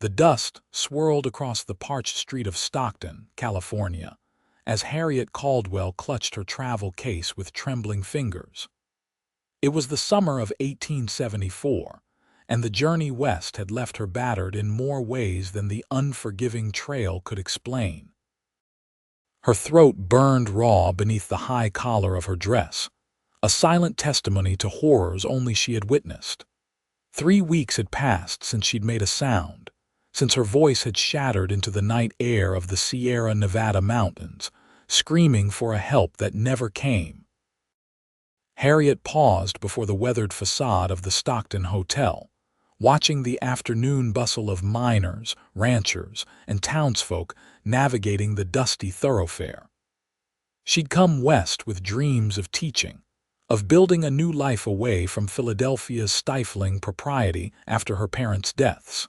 The dust swirled across the parched street of Stockton, California, as Harriet Caldwell clutched her travel case with trembling fingers. It was the summer of 1874, and the journey west had left her battered in more ways than the unforgiving trail could explain. Her throat burned raw beneath the high collar of her dress, a silent testimony to horrors only she had witnessed. 3 weeks had passed since she'd made a sound, since her voice had shattered into the night air of the Sierra Nevada mountains, screaming for a help that never came. Harriet paused before the weathered facade of the Stockton Hotel, watching the afternoon bustle of miners, ranchers, and townsfolk navigating the dusty thoroughfare. She'd come west with dreams of teaching, of building a new life away from Philadelphia's stifling propriety after her parents' deaths.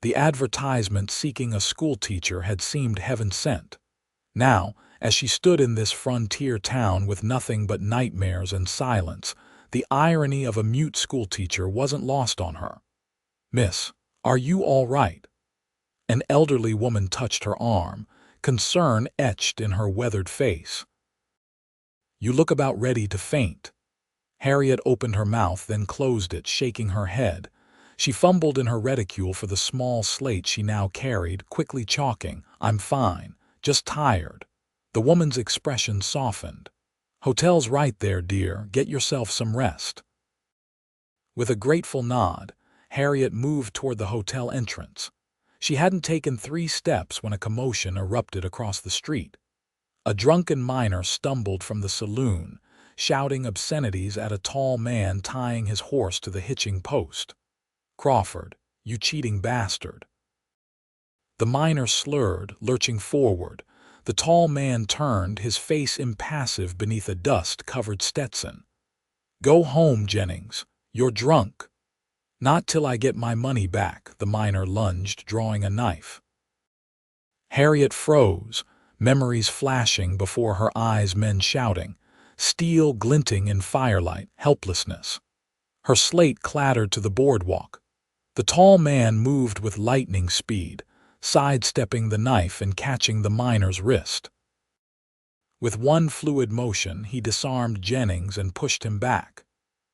The advertisement seeking a schoolteacher had seemed heaven-sent. Now, as she stood in this frontier town with nothing but nightmares and silence, the irony of a mute schoolteacher wasn't lost on her. "Miss, are you all right?" An elderly woman touched her arm, concern etched in her weathered face. "You look about ready to faint." Harriet opened her mouth, then closed it, shaking her head. She fumbled in her reticule for the small slate she now carried, quickly chalking, "I'm fine, just tired." The woman's expression softened. "Hotel's right there, dear. Get yourself some rest." With a grateful nod, Harriet moved toward the hotel entrance. She hadn't taken 3 steps when a commotion erupted across the street. A drunken miner stumbled from the saloon, shouting obscenities at a tall man tying his horse to the hitching post. "Crawford, you cheating bastard." The miner slurred, lurching forward. The tall man turned, his face impassive beneath a dust-covered Stetson. "Go home, Jennings. You're drunk." "Not till I get my money back," the miner lunged, drawing a knife. Harriet froze, memories flashing before her eyes, men shouting, steel glinting in firelight, helplessness. Her slate clattered to the boardwalk. The tall man moved with lightning speed, sidestepping the knife and catching the miner's wrist. With one fluid motion, he disarmed Jennings and pushed him back.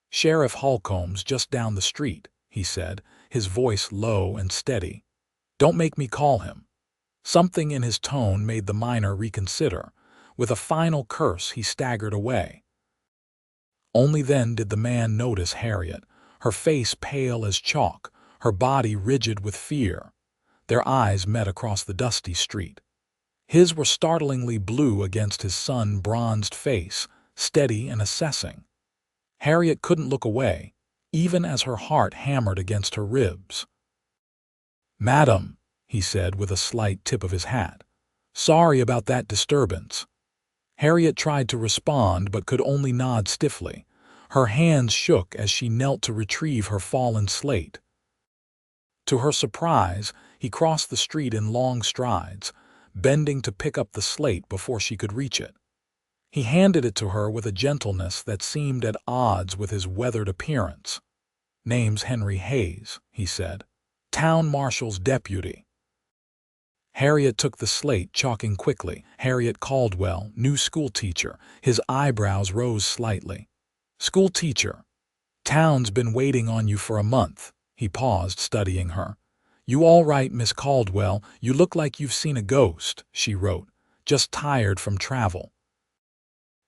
"Sheriff Holcomb's just down the street," he said, his voice low and steady. "Don't make me call him." Something in his tone made the miner reconsider. With a final curse, he staggered away. Only then did the man notice Harriet, her face pale as chalk, her body rigid with fear. Their eyes met across the dusty street. His were startlingly blue against his sun-bronzed face, steady and assessing. Harriet couldn't look away, even as her heart hammered against her ribs. "Madam," he said with a slight tip of his hat, "sorry about that disturbance." Harriet tried to respond but could only nod stiffly. Her hands shook as she knelt to retrieve her fallen slate. To her surprise, he crossed the street in long strides, bending to pick up the slate before she could reach it. He handed it to her with a gentleness that seemed at odds with his weathered appearance. "Name's Henry Hayes," he said. "Town Marshal's deputy." Harriet took the slate, chalking quickly, "Harriet Caldwell, new schoolteacher." His eyebrows rose slightly. "Schoolteacher. Town's been waiting on you for a month." He paused, studying her. "You all right, Miss Caldwell? You look like you've seen a ghost," she wrote. "Just tired from travel."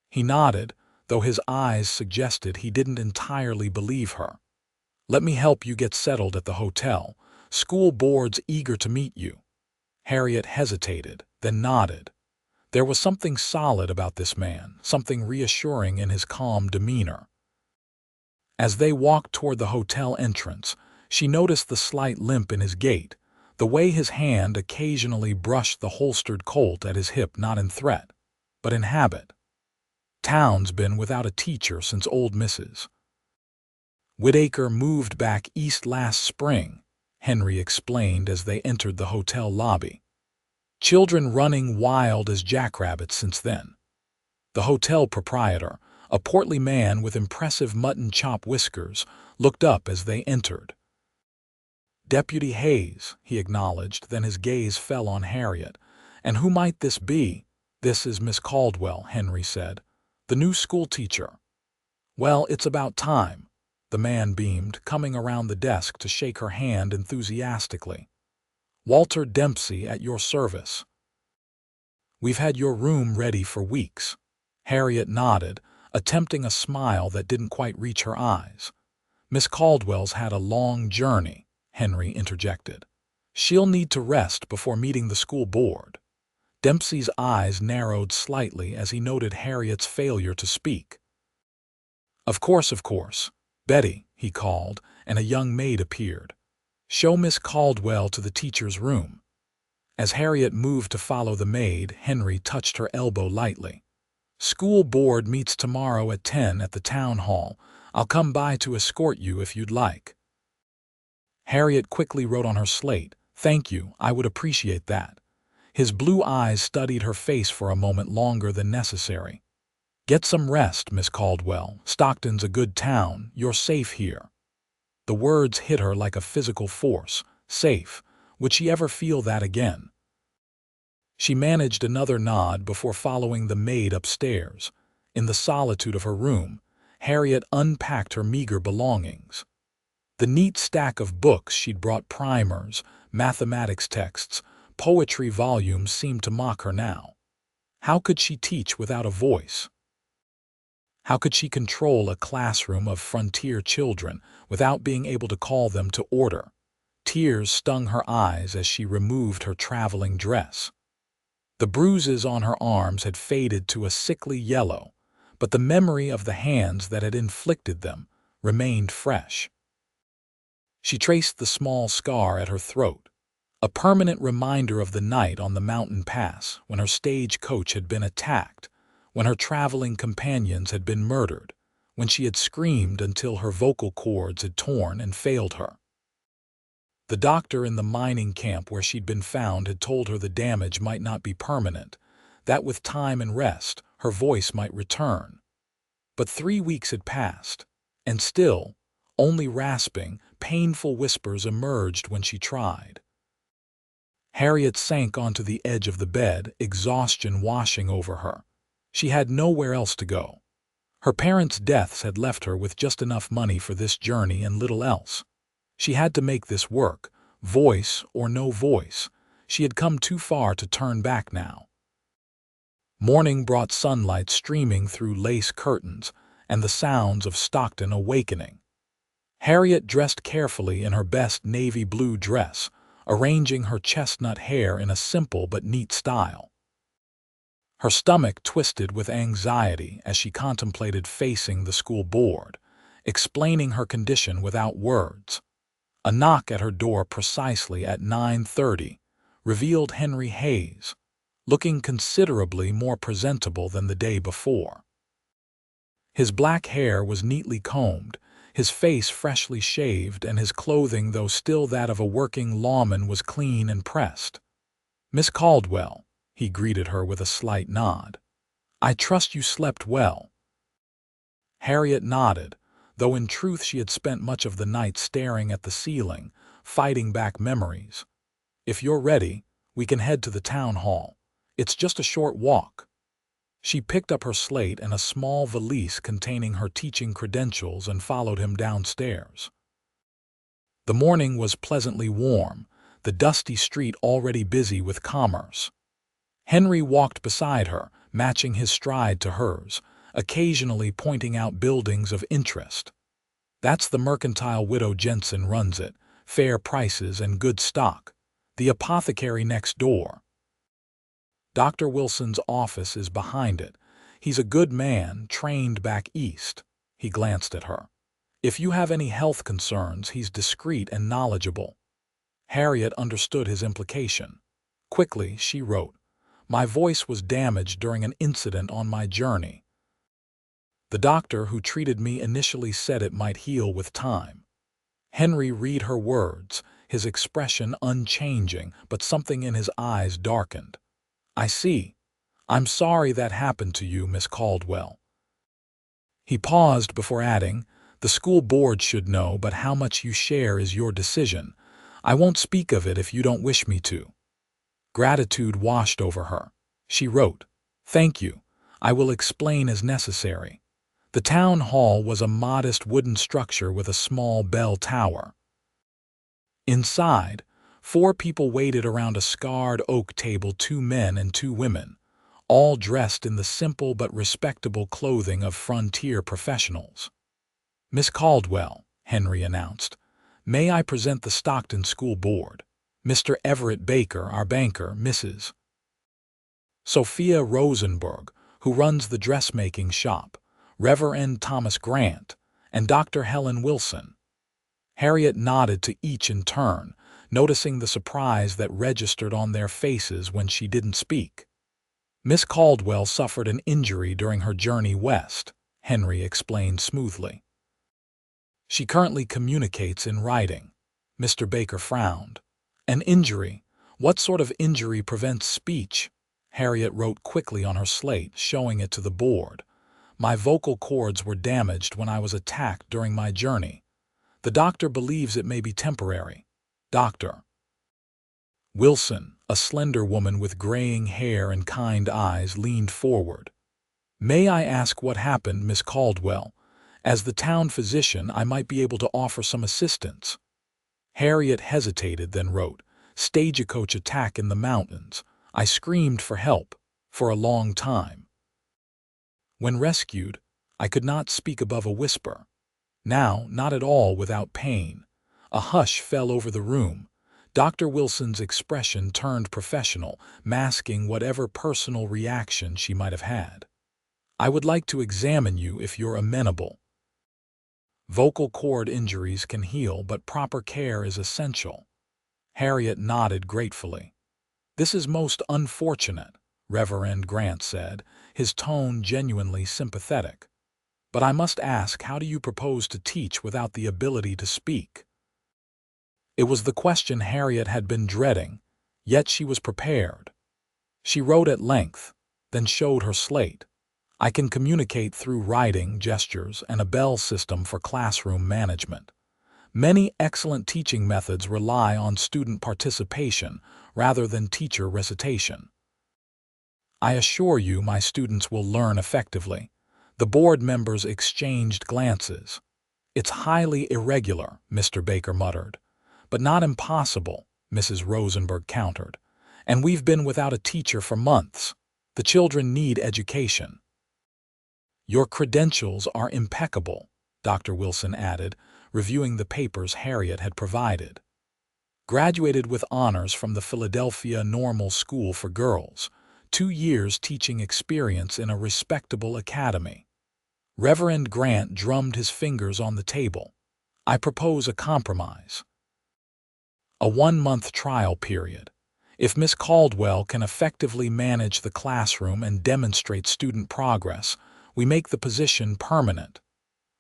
He nodded, though his eyes suggested he didn't entirely believe her. "Let me help you get settled at the hotel. School board's eager to meet you." Harriet hesitated, then nodded. There was something solid about this man, something reassuring in his calm demeanor. As they walked toward the hotel entrance, she noticed the slight limp in his gait, the way his hand occasionally brushed the holstered Colt at his hip, not in threat, but in habit. "Town's been without a teacher since old Mrs. Whitaker moved back east last spring," Henry explained as they entered the hotel lobby. "Children running wild as jackrabbits since then." The hotel proprietor, a portly man with impressive mutton chop whiskers, looked up as they entered. Deputy Hayes, he acknowledged, then his gaze fell on Harriet. And who might this be? This is Miss Caldwell, Henry said. The new school teacher. Well, it's about time, the man beamed, coming around the desk to shake her hand enthusiastically. Walter Dempsey at your service. We've had your room ready for weeks. Harriet nodded, attempting a smile that didn't quite reach her eyes. Miss Caldwell's had a long journey, Henry interjected. She'll need to rest before meeting the school board. Dempsey's eyes narrowed slightly as he noted Harriet's failure to speak. Of course. Betty, he called, and a young maid appeared. Show Miss Caldwell to the teacher's room. As Harriet moved to follow the maid, Henry touched her elbow lightly. School board meets tomorrow at 10 at the town hall. I'll come by to escort you if you'd like. Harriet quickly wrote on her slate, Thank you, I would appreciate that. His blue eyes studied her face for a moment longer than necessary. Get some rest, Miss Caldwell. Stockton's a good town. You're safe here. The words hit her like a physical force. Safe. Would she ever feel that again? She managed another nod before following the maid upstairs. In the solitude of her room, Harriet unpacked her meager belongings. The neat stack of books she'd brought, primers, mathematics texts, poetry volumes, seemed to mock her now. How could she teach without a voice? How could she control a classroom of frontier children without being able to call them to order? Tears stung her eyes as she removed her traveling dress. The bruises on her arms had faded to a sickly yellow, but the memory of the hands that had inflicted them remained fresh. She traced the small scar at her throat, a permanent reminder of the night on the mountain pass when her stagecoach had been attacked, when her traveling companions had been murdered, when she had screamed until her vocal cords had torn and failed her. The doctor in the mining camp where she'd been found had told her the damage might not be permanent, that with time and rest, her voice might return. But 3 weeks had passed, and still, only rasping, painful whispers emerged when she tried. Harriet sank onto the edge of the bed, exhaustion washing over her. She had nowhere else to go. Her parents' deaths had left her with just enough money for this journey and little else. She had to make this work, voice or no voice. She had come too far to turn back now. Morning brought sunlight streaming through lace curtains and the sounds of Stockton awakening. Harriet dressed carefully in her best navy blue dress, arranging her chestnut hair in a simple but neat style. Her stomach twisted with anxiety as she contemplated facing the school board, explaining her condition without words. A knock at her door precisely at 9:30 revealed Henry Hayes, looking considerably more presentable than the day before. His black hair was neatly combed, his face freshly shaved, and his clothing, though still that of a working lawman, was clean and pressed. Miss Caldwell, he greeted her with a slight nod. I trust you slept well. Harriet nodded, though in truth she had spent much of the night staring at the ceiling, fighting back memories. If you're ready, we can head to the town hall. It's just a short walk. She picked up her slate and a small valise containing her teaching credentials and followed him downstairs. The morning was pleasantly warm, the dusty street already busy with commerce. Henry walked beside her, matching his stride to hers, occasionally pointing out buildings of interest. That's the mercantile. Widow Jensen runs it, fair prices and good stock. The apothecary next door. Dr. Wilson's office is behind it. He's a good man, trained back east. He glanced at her. If you have any health concerns, he's discreet and knowledgeable. Harriet understood his implication. Quickly, she wrote, My voice was damaged during an incident on my journey. The doctor who treated me initially said it might heal with time. Henry read her words, his expression unchanging, but something in his eyes darkened. I see. I'm sorry that happened to you, Miss Caldwell. He paused before adding, The school board should know, but how much you share is your decision. I won't speak of it if you don't wish me to. Gratitude washed over her. She wrote, "Thank you. I will explain as necessary." The town hall was a modest wooden structure with a small bell tower. Inside, 4 people waited around a scarred oak table, 2 men and 2 women, all dressed in the simple but respectable clothing of frontier professionals. "Miss Caldwell," Henry announced, "may I present the Stockton School Board? Mr. Everett Baker, our banker, Mrs. Sophia Rosenberg, who runs the dressmaking shop, Reverend Thomas Grant, and Dr. Helen Wilson." Harriet nodded to each in turn, noticing the surprise that registered on their faces when she didn't speak. "Miss Caldwell suffered an injury during her journey west," Henry explained smoothly. "She currently communicates in writing." Mr. Baker frowned. "An injury? What sort of injury prevents speech?" Harriet wrote quickly on her slate, showing it to the board. "My vocal cords were damaged when I was attacked during my journey. The doctor believes it may be temporary." Dr. Wilson, a slender woman with graying hair and kind eyes, leaned forward. "May I ask what happened, Miss Caldwell? As the town physician, I might be able to offer some assistance." Harriet hesitated, then wrote, "Stagecoach attack in the mountains. I screamed for help for a long time. When rescued, I could not speak above a whisper. Now, not at all without pain." A hush fell over the room. Dr. Wilson's expression turned professional, masking whatever personal reaction she might have had. "I would like to examine you if you're amenable. Vocal cord injuries can heal, but proper care is essential." Harriet nodded gratefully. "This is most unfortunate," Reverend Grant said, his tone genuinely sympathetic. "But I must ask, how do you propose to teach without the ability to speak?" It was the question Harriet had been dreading, yet she was prepared. She wrote at length, then showed her slate. "I can communicate through writing, gestures, and a bell system for classroom management. Many excellent teaching methods rely on student participation rather than teacher recitation. I assure you my students will learn effectively." The board members exchanged glances. "It's highly irregular," Mr. Baker muttered. "But not impossible," Mrs. Rosenberg countered. "And we've been without a teacher for months. The children need education." "Your credentials are impeccable," Dr. Wilson added, reviewing the papers Harriet had provided. "Graduated with honors from the Philadelphia Normal School for Girls, 2 years teaching experience in a respectable academy." Reverend Grant drummed his fingers on the table. "I propose a compromise. A 1-month trial period. If Miss Caldwell can effectively manage the classroom and demonstrate student progress, we make the position permanent."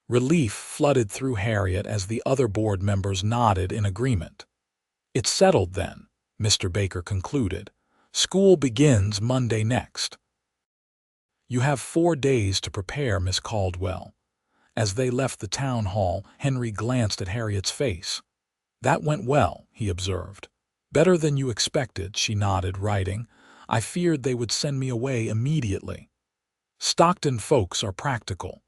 Relief flooded through Harriet as the other board members nodded in agreement. "It's settled then," Mr. Baker concluded. "School begins Monday next. You have 4 days to prepare, Miss Caldwell." As they left the town hall, Henry glanced at Harriet's face. "That went well," he observed. "Better than you expected," she nodded, writing. "I feared they would send me away immediately. Stockton folks are practical.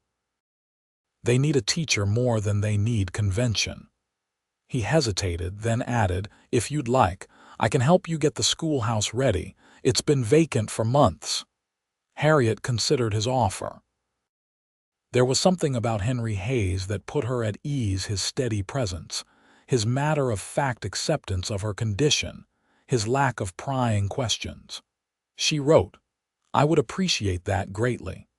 They need a teacher more than they need convention." He hesitated, then added, "If you'd like, I can help you get the schoolhouse ready. It's been vacant for months." Harriet considered his offer. There was something about Henry Hayes that put her at ease, his steady presence, his matter-of-fact acceptance of her condition, his lack of prying questions. She wrote, "I would appreciate that greatly."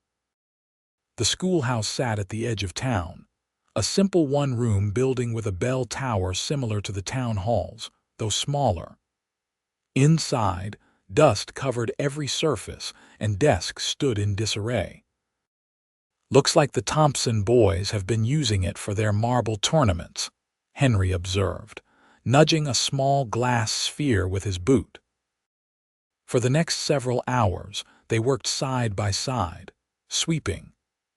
The schoolhouse sat at the edge of town, a simple 1-room building with a bell tower similar to the town halls, though smaller. Inside, dust covered every surface and desks stood in disarray. "Looks like the Thompson boys have been using it for their marble tournaments," Henry observed, nudging a small glass sphere with his boot. For the next several hours, they worked side by side, sweeping,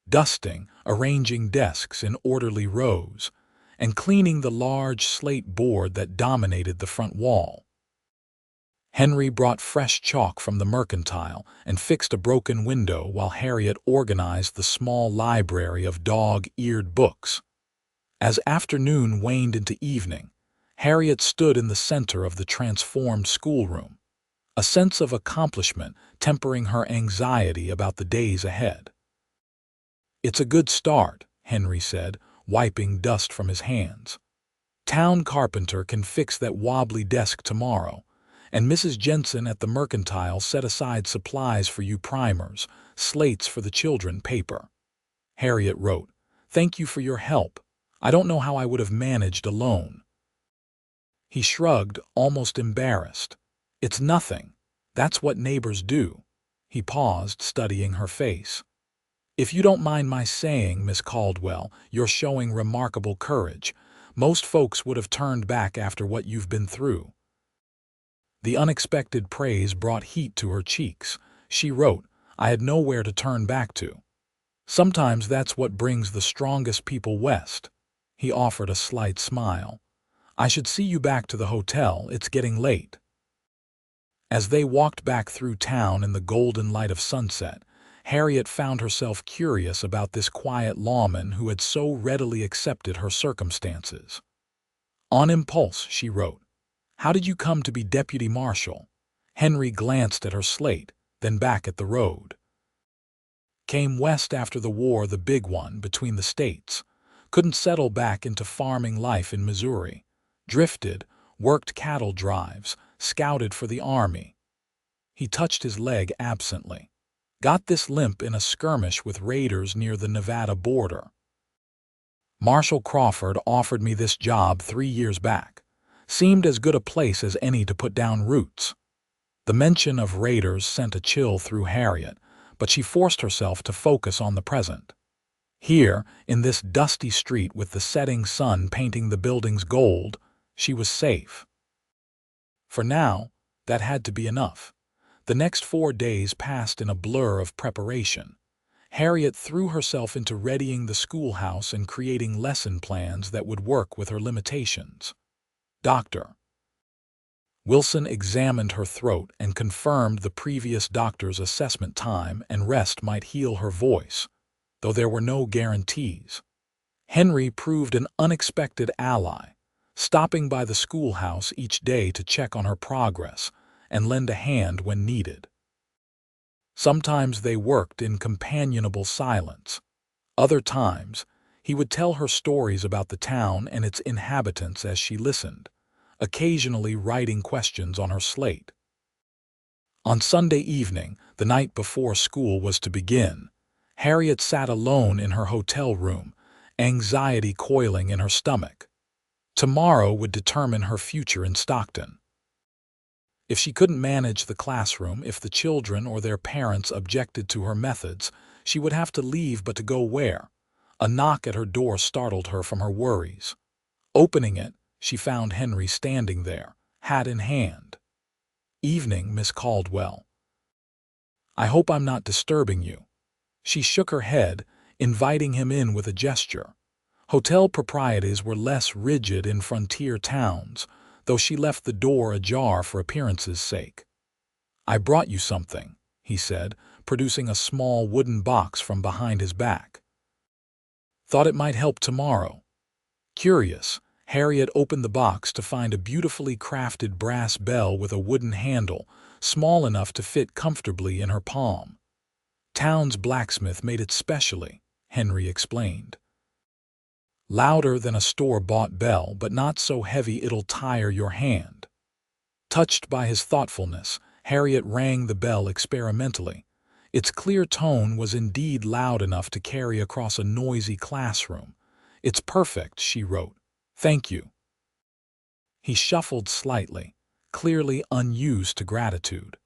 dusting, arranging desks in orderly rows, and cleaning the large slate board that dominated the front wall. Henry brought fresh chalk from the mercantile and fixed a broken window while Harriet organized the small library of dog-eared books. As afternoon waned into evening, Harriet stood in the center of the transformed schoolroom, a sense of accomplishment tempering her anxiety about the days ahead. "It's a good start," Henry said, wiping dust from his hands. "Town carpenter can fix that wobbly desk tomorrow, and Mrs. Jensen at the mercantile set aside supplies for you: primers, slates for the children, paper." Harriet wrote, "Thank you for your help. I don't know how I would have managed alone." He shrugged, almost embarrassed. "It's nothing. That's what neighbors do." He paused, studying her face. "If you don't mind my saying, Miss Caldwell, you're showing remarkable courage. Most folks would have turned back after what you've been through." The unexpected praise brought heat to her cheeks. She wrote, "I had nowhere to turn back to." "Sometimes that's what brings the strongest people west." He offered a slight smile. "I should see you back to the hotel. It's getting late." As they walked back through town in the golden light of sunset, Harriet found herself curious about this quiet lawman who had so readily accepted her circumstances. On impulse, she wrote, "How did you come to be deputy marshal?" Henry glanced at her slate, then back at the road. "Came west after the war, the big one between the states. Couldn't settle back into farming life in Missouri. Drifted, worked cattle drives, scouted for the army." He touched his leg absently. "Got this limp in a skirmish with raiders near the Nevada border. Marshal Crawford offered me this job 3 years back. Seemed as good a place as any to put down roots." The mention of raiders sent a chill through Harriet, but she forced herself to focus on the present. Here, in this dusty street with the setting sun painting the buildings gold, she was safe. For now, that had to be enough. The next 4 days passed in a blur of preparation. Harriet threw herself into readying the schoolhouse and creating lesson plans that would work with her limitations. Dr. Wilson examined her throat and confirmed the previous doctor's assessment time and rest might heal her voice, though there were no guarantees. Henry proved an unexpected ally, stopping by the schoolhouse each day to check on her progress and lend a hand when needed. Sometimes they worked in companionable silence. Other times, he would tell her stories about the town and its inhabitants as she listened, occasionally writing questions on her slate. On Sunday evening, the night before school was to begin, Harriet sat alone in her hotel room, anxiety coiling in her stomach. Tomorrow would determine her future in Stockton. If she couldn't manage the classroom, if the children or their parents objected to her methods, she would have to leave, but to go where? A knock at her door startled her from her worries. Opening it, she found Henry standing there, hat in hand. "Evening, Miss Caldwell. I hope I'm not disturbing you." She shook her head, inviting him in with a gesture. Hotel proprieties were less rigid in frontier towns, though she left the door ajar for appearance's sake. "I brought you something," he said, producing a small wooden box from behind his back. "Thought it might help tomorrow." Curious, Harriet opened the box to find a beautifully crafted brass bell with a wooden handle, small enough to fit comfortably in her palm. "Town's blacksmith made it specially," Henry explained. "Louder than a store-bought bell, but not so heavy it'll tire your hand." Touched by his thoughtfulness, Harriet rang the bell experimentally. Its clear tone was indeed loud enough to carry across a noisy classroom. "It's perfect," she wrote. "Thank you." He shuffled slightly, clearly unused to gratitude.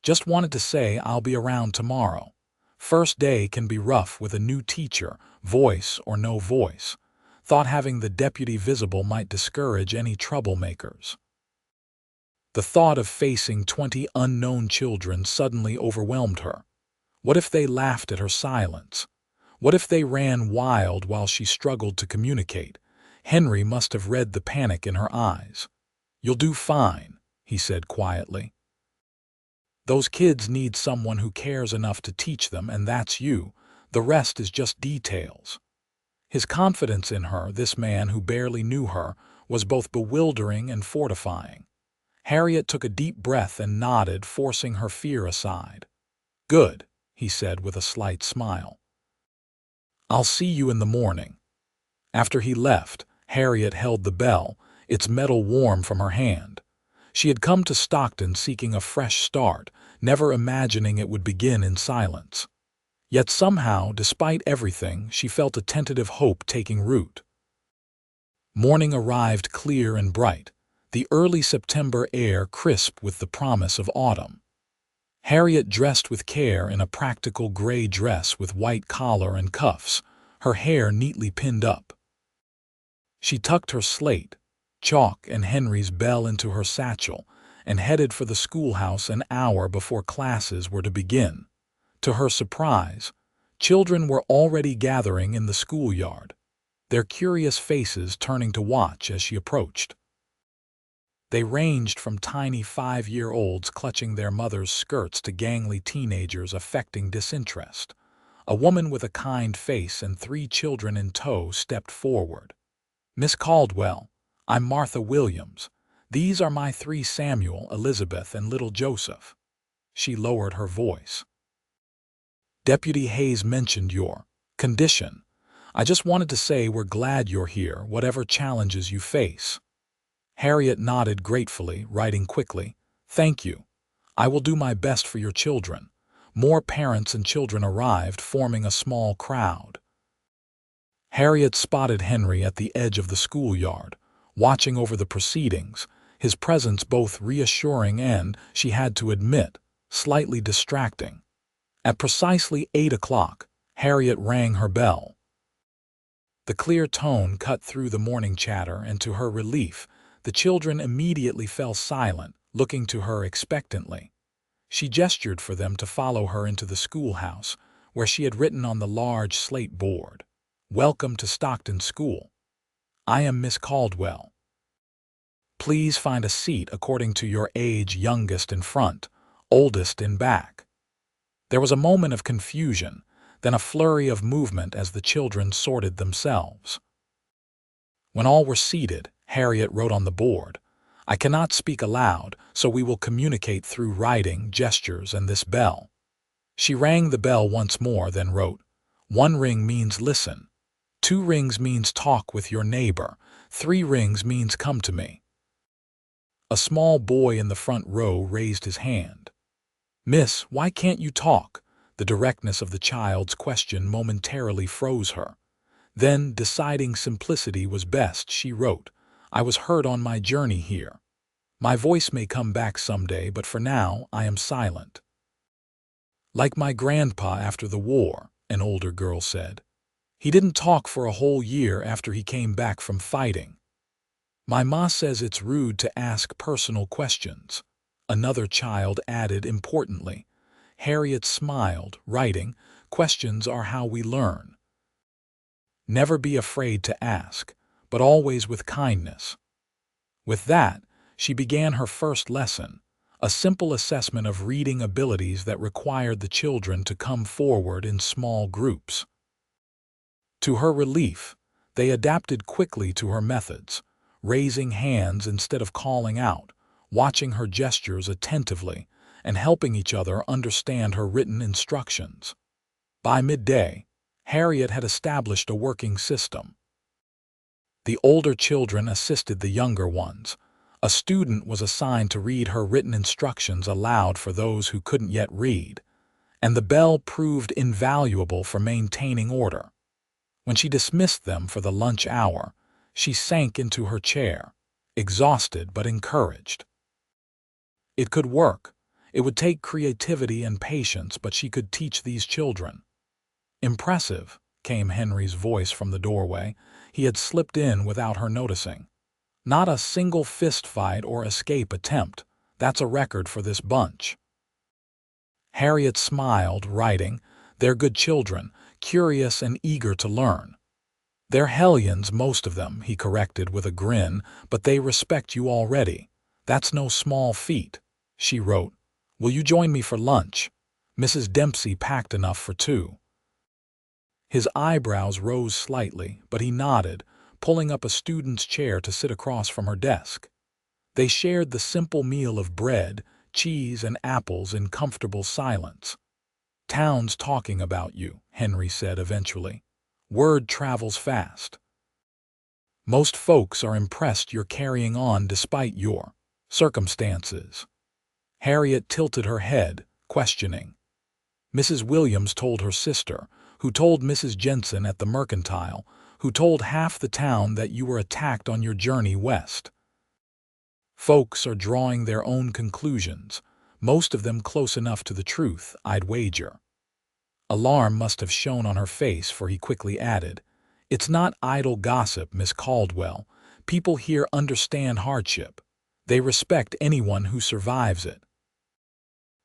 "Just wanted to say I'll be around tomorrow. First day can be rough with a new teacher, voice or no voice. Thought having the deputy visible might discourage any troublemakers." The thought of facing 20 unknown children suddenly overwhelmed her. What if they laughed at her silence? What if they ran wild while she struggled to communicate? Henry must have read the panic in her eyes. "You'll do fine," he said quietly. "Those kids need someone who cares enough to teach them, and that's you. The rest is just details." His confidence in her, this man who barely knew her, was both bewildering and fortifying. Harriet took a deep breath and nodded, forcing her fear aside. "Good," he said with a slight smile. "I'll see you in the morning." After he left, Harriet held the bell, its metal warm from her hand. She had come to Stockton seeking a fresh start, never imagining it would begin in silence. Yet somehow, despite everything, she felt a tentative hope taking root. Morning arrived clear and bright, the early September air crisp with the promise of autumn. Harriet dressed with care in a practical gray dress with white collar and cuffs, her hair neatly pinned up. She tucked her slate, chalk, and Henry's bell into her satchel and headed for the schoolhouse an hour before classes were to begin. To her surprise, children were already gathering in the schoolyard, their curious faces turning to watch as she approached. They ranged from tiny 5-year-olds clutching their mothers' skirts to gangly teenagers affecting disinterest. A woman with a kind face and 3 children in tow stepped forward. "Miss Caldwell, I'm Martha Williams. These are my 3 Samuel, Elizabeth, and little Joseph." She lowered her voice. "Deputy Hayes mentioned your condition. I just wanted to say we're glad you're here, whatever challenges you face." Harriet nodded gratefully, writing quickly, "Thank you. I will do my best for your children." More parents and children arrived, forming a small crowd. Harriet spotted Henry at the edge of the schoolyard, watching over the proceedings, his presence both reassuring and, she had to admit, slightly distracting. At precisely 8 o'clock, Harriet rang her bell. The clear tone cut through the morning chatter, and to her relief, the children immediately fell silent, looking to her expectantly. She gestured for them to follow her into the schoolhouse, where she had written on the large slate board, "Welcome to Stockton School. I am Miss Caldwell. Please find a seat according to your age, youngest in front, oldest in back." There was a moment of confusion, then a flurry of movement as the children sorted themselves. When all were seated, Harriet wrote on the board, "I cannot speak aloud, so we will communicate through writing, gestures, and this bell." She rang the bell once more, then wrote, "1 ring means listen. 2 rings means talk with your neighbor. 3 rings means come to me." A small boy in the front row raised his hand. "Miss, why can't you talk?" The directness of the child's question momentarily froze her. Then, deciding simplicity was best, she wrote, "I was hurt on my journey here. My voice may come back someday, but for now I am silent." "Like my grandpa after the war," an older girl said. "He didn't talk for a whole year after he came back from fighting." "My ma says it's rude to ask personal questions," another child added importantly. Harriet smiled, writing, "Questions are how we learn. Never be afraid to ask, but always with kindness." With that, she began her first lesson, a simple assessment of reading abilities that required the children to come forward in small groups. To her relief, they adapted quickly to her methods, raising hands instead of calling out, watching her gestures attentively, and helping each other understand her written instructions. By midday, Harriet had established a working system. The older children assisted the younger ones. A student was assigned to read her written instructions aloud for those who couldn't yet read, and the bell proved invaluable for maintaining order. When she dismissed them for the lunch hour, she sank into her chair, exhausted but encouraged. It could work. It would take creativity and patience, but she could teach these children. "Impressive," came Henry's voice from the doorway. He had slipped in without her noticing. "Not a single fist fight or escape attempt. That's a record for this bunch." Harriet smiled, writing, "They're good children, curious and eager to learn." "They're hellions, most of them," he corrected with a grin, "but they respect you already. That's no small feat." She wrote, "Will you join me for lunch? Mrs. Dempsey packed enough for two." His eyebrows rose slightly, but he nodded, pulling up a student's chair to sit across from her desk. They shared the simple meal of bread, cheese, and apples in comfortable silence. "Town's talking about you," Henry said eventually. "Word travels fast. Most folks are impressed you're carrying on despite your circumstances." Harriet tilted her head, questioning. Mrs. Williams told her sister, who told Mrs. Jensen at the Mercantile, who told half the town that you were attacked on your journey west. Folks are drawing their own conclusions, most of them close enough to the truth, I'd wager. Alarm must have shown on her face, for he quickly added, "It's not idle gossip, Miss Caldwell. People here understand hardship. They respect anyone who survives it."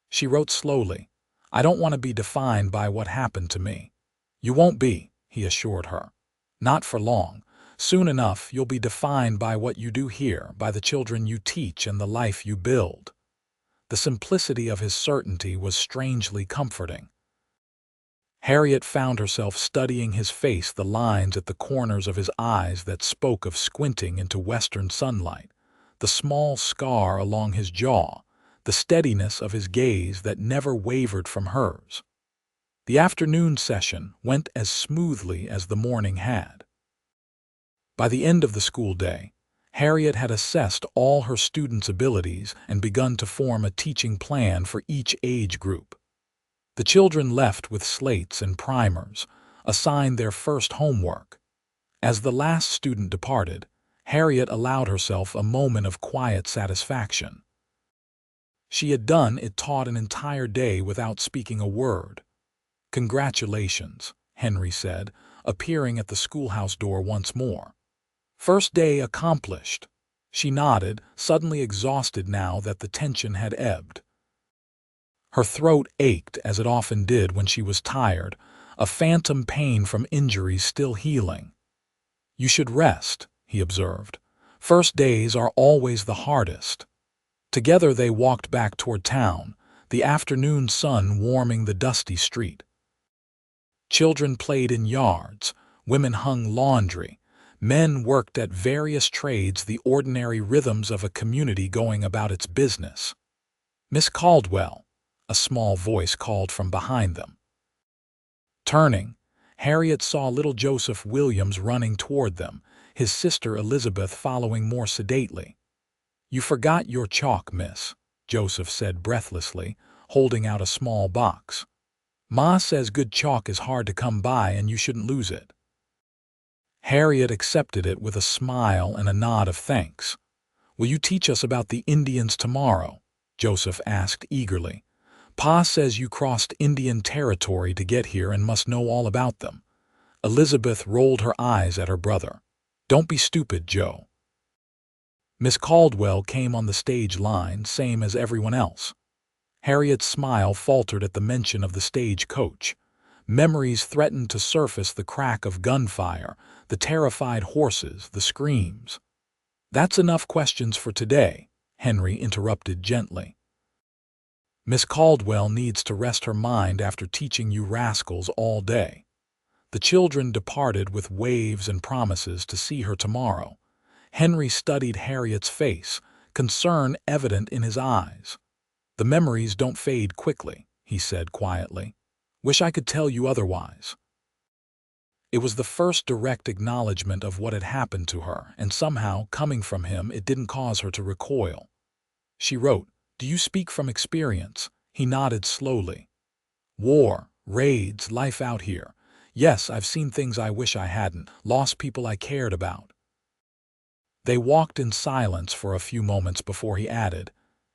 She wrote slowly, "I don't want to be defined by what happened to me." "You won't be," he assured her. "Not for long. Soon enough you'll be defined by what you do here, by the children you teach and the life you build." The simplicity of his certainty was strangely comforting. Harriet found herself studying his face, the lines at the corners of his eyes that spoke of squinting into western sunlight, the small scar along his jaw, the steadiness of his gaze that never wavered from hers. The afternoon session went as smoothly as the morning had. By the end of the school day, Harriet had assessed all her students' abilities and begun to form a teaching plan for each age group. The children left with slates and primers, assigned their first homework. As the last student departed, Harriet allowed herself a moment of quiet satisfaction. She had done it, taught an entire day without speaking a word. "Congratulations," Henry said, appearing at the schoolhouse door once more. "First day accomplished." She nodded, suddenly exhausted now that the tension had ebbed. Her throat ached, as it often did when she was tired, a phantom pain from injuries still healing. "You should rest," he observed. "First days are always the hardest." Together they walked back toward town, the afternoon sun warming the dusty street. Children played in yards, women hung laundry, men worked at various trades, the ordinary rhythms of a community going about its business. "Miss Caldwell," a small voice called from behind them. Turning, Harriet saw little Joseph Williams running toward them, his sister Elizabeth following more sedately. "You forgot your chalk, miss," Joseph said breathlessly, holding out a small box. "Ma says good chalk is hard to come by and you shouldn't lose it." Harriet accepted it with a smile and a nod of thanks. "Will you teach us about the Indians tomorrow?" Joseph asked eagerly. "Pa says you crossed Indian territory to get here and must know all about them." Elizabeth rolled her eyes at her brother. "Don't be stupid, Joe." Miss Caldwell came on the stage line, same as everyone else. Harriet's smile faltered at the mention of the stage coach. Memories threatened to surface, the crack of gunfire, the terrified horses, the screams. "That's enough questions for today," Henry interrupted gently. "Miss Caldwell needs to rest her mind after teaching you rascals all day." The children departed with waves and promises to see her tomorrow. Henry studied Harriet's face, concern evident in his eyes. "The memories don't fade quickly," he said quietly. "Wish I could tell you otherwise." It was the first direct acknowledgement of what had happened to her, and somehow, coming from him, it didn't cause her to recoil. She wrote, "Do you speak from experience?" He nodded slowly. "War, raids, life out here. Yes, I've seen things I wish I hadn't, lost people I cared about." They walked in silence for a few moments before he added,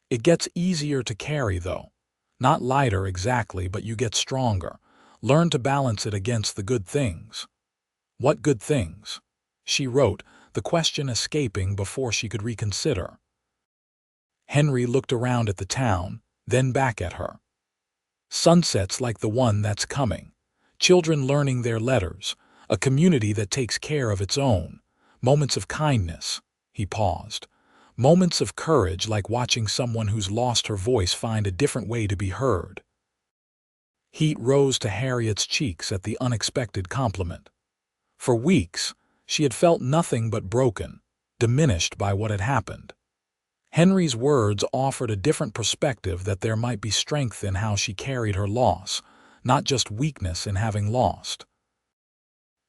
"It gets easier to carry, though. Not lighter exactly, but you get stronger. Learn to balance it against the good things." "What good things?" she wrote, the question escaping before she could reconsider. Henry looked around at the town, then back at her. "Sunsets like the one that's coming. Children learning their letters. A community that takes care of its own. Moments of kindness. He paused. Moments of courage, like watching someone who's lost her voice find a different way to be heard. Heat rose to Harriet's cheeks at the unexpected compliment. For weeks, she had felt nothing but broken, diminished by what had happened. Henry's words offered a different perspective, that there might be strength in how she carried her loss, not just weakness in having lost.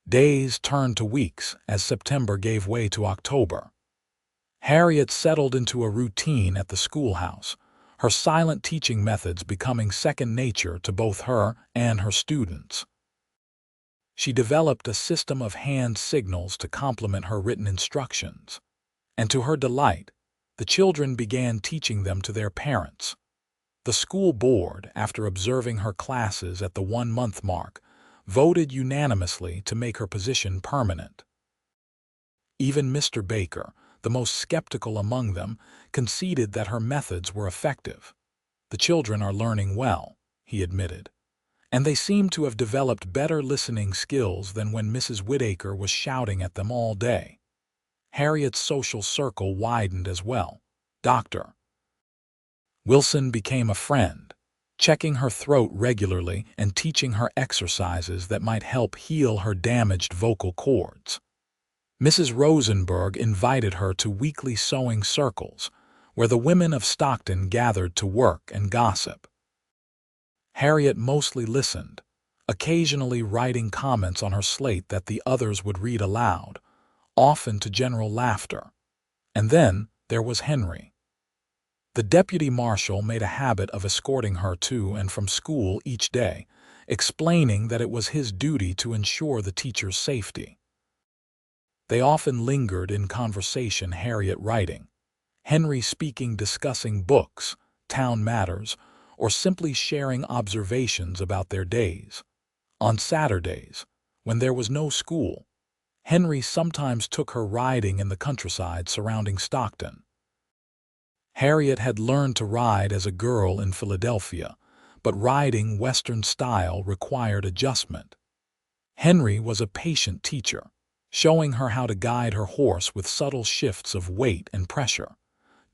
Days turned to weeks as September gave way to October. Harriet settled into a routine at the schoolhouse, her silent teaching methods becoming second nature to both her and her students. She developed a system of hand signals to complement her written instructions, and to her delight, the children began teaching them to their parents. The school board, after observing her classes at the 1-month mark, voted unanimously to make her position permanent. Even Mr. Baker, the most skeptical among them, conceded that her methods were effective. "The children are learning well," he admitted, "and they seem to have developed better listening skills than when Mrs. Whittaker was shouting at them all day." Harriet's social circle widened as well. Dr. Wilson became a friend, checking her throat regularly and teaching her exercises that might help heal her damaged vocal cords. Mrs. Rosenberg invited her to weekly sewing circles, where the women of Stockton gathered to work and gossip. Harriet mostly listened, occasionally writing comments on her slate that the others would read aloud, often to general laughter. And then there was Henry. The deputy marshal made a habit of escorting her to and from school each day, explaining that it was his duty to ensure the teacher's safety. They often lingered in conversation, Harriet writing, Henry speaking, discussing books, town matters, or simply sharing observations about their days. On Saturdays, when there was no school, Henry sometimes took her riding in the countryside surrounding Stockton. Harriet had learned to ride as a girl in Philadelphia, but riding Western style required adjustment. Henry was a patient teacher, showing her how to guide her horse with subtle shifts of weight and pressure.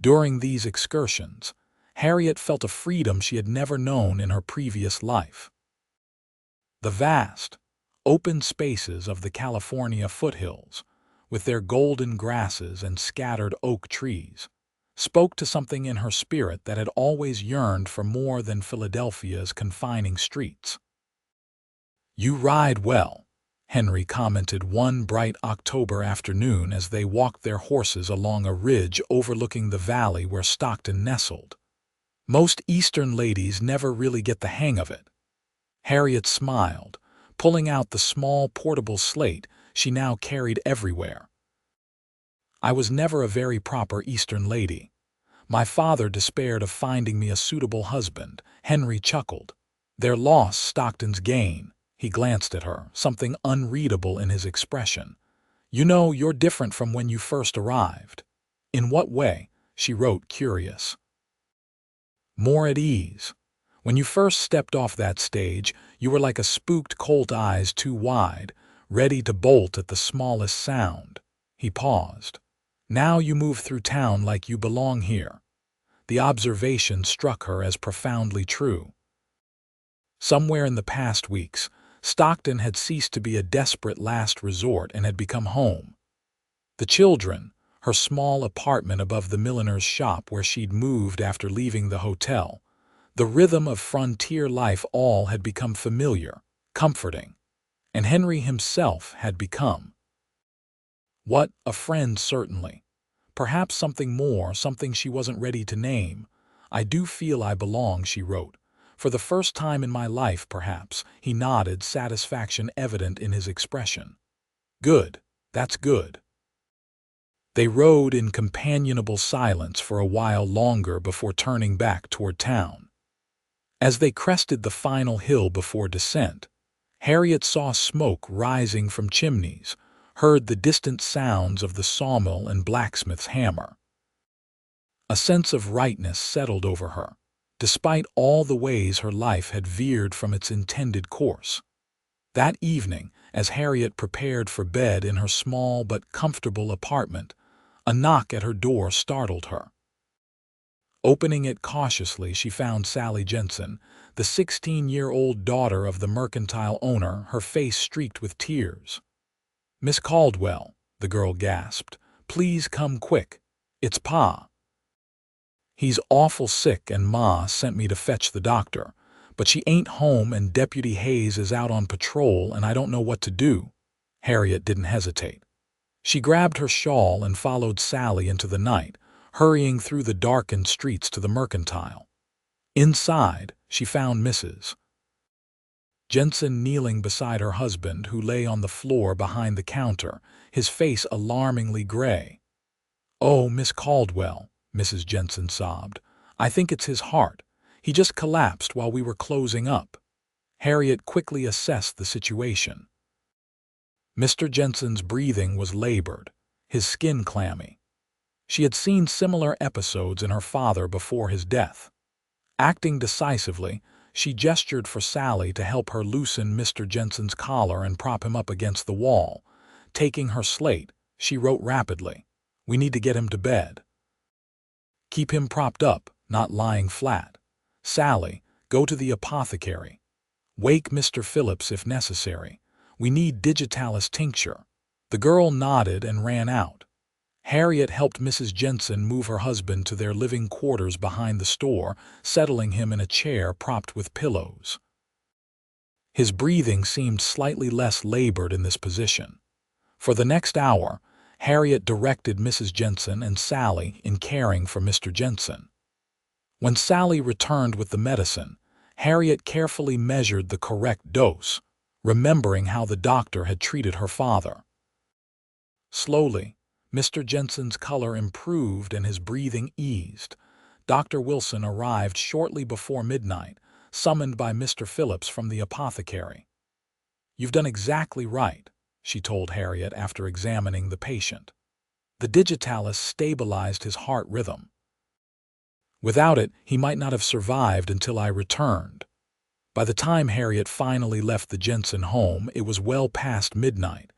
During these excursions, Harriet felt a freedom she had never known in her previous life. The vast, open spaces of the California foothills, with their golden grasses and scattered oak trees, spoke to something in her spirit that had always yearned for more than Philadelphia's confining streets. "You ride well," Henry commented one bright October afternoon as they walked their horses along a ridge overlooking the valley where Stockton nestled. "Most Eastern ladies never really get the hang of it." Harriet smiled, pulling out the small portable slate she now carried everywhere. "I was never a very proper Eastern lady. My father despaired of finding me a suitable husband," Henry chuckled. "Their loss Stockton's gain." He glanced at her, something unreadable in his expression. "You know, you're different from when you first arrived." "In what way?" she wrote, curious. "More at ease. When you first stepped off that stage, you were like a spooked colt, eyes too wide, ready to bolt at the smallest sound." He paused. "Now you move through town like you belong here." The observation struck her as profoundly true. Somewhere in the past weeks, Stockton had ceased to be a desperate last resort and had become home. The children, her small apartment above the milliner's shop where she'd moved after leaving the hotel, the rhythm of frontier life, all had become familiar, comforting. And Henry himself had become. What, a friend certainly. Perhaps something more, something she wasn't ready to name. "I do feel I belong," she wrote. "For the first time in my life, perhaps." He nodded, satisfaction evident in his expression. "Good, that's good." They rode in companionable silence for a while longer before turning back toward town. As they crested the final hill before descent, Harriet saw smoke rising from chimneys, heard the distant sounds of the sawmill and blacksmith's hammer. A sense of rightness settled over her, despite all the ways her life had veered from its intended course. That evening, As Harriet prepared for bed in her small but comfortable apartment, a knock at her door startled her. Opening it cautiously, she found Sally Jensen, the 16-year-old daughter of the mercantile owner, her face streaked with tears. "Miss Caldwell," the girl gasped, "please come quick. It's Pa. He's awful sick and Ma sent me to fetch the doctor, but she ain't home and Deputy Hayes is out on patrol and I don't know what to do." Harriet didn't hesitate. She grabbed her shawl and followed Sally into the night, hurrying through the darkened streets to the mercantile. Inside, she found Mrs. Jensen kneeling beside her husband, who lay on the floor behind the counter, his face alarmingly gray. "Oh, Miss Caldwell," Mrs. Jensen sobbed, "I think it's his heart. He just collapsed while we were closing up." Harriet quickly assessed the situation. Mr. Jensen's breathing was labored, his skin clammy. She had seen similar episodes in her father before his death. Acting decisively, she gestured for Sally to help her loosen Mr. Jensen's collar and prop him up against the wall. Taking her slate, she wrote rapidly, "We need to get him to bed. Keep him propped up, not lying flat. Sally, go to the apothecary. Wake Mr. Phillips if necessary. We need digitalis tincture." The girl nodded and ran out. Harriet helped Mrs. Jensen move her husband to their living quarters behind the store, settling him in a chair propped with pillows. His breathing seemed slightly less labored in this position. For the next hour, Harriet directed Mrs. Jensen and Sally in caring for Mr. Jensen. When Sally returned with the medicine, Harriet carefully measured the correct dose, remembering how the doctor had treated her father. Slowly, Mr. Jensen's color improved and his breathing eased. Dr. Wilson arrived shortly before midnight, summoned by Mr. Phillips from the apothecary. "You've done exactly right," she told Harriet after examining the patient. "The digitalis stabilized his heart rhythm. Without it, he might not have survived until I returned." By the time Harriet finally left the Jensen home, it was well past midnight.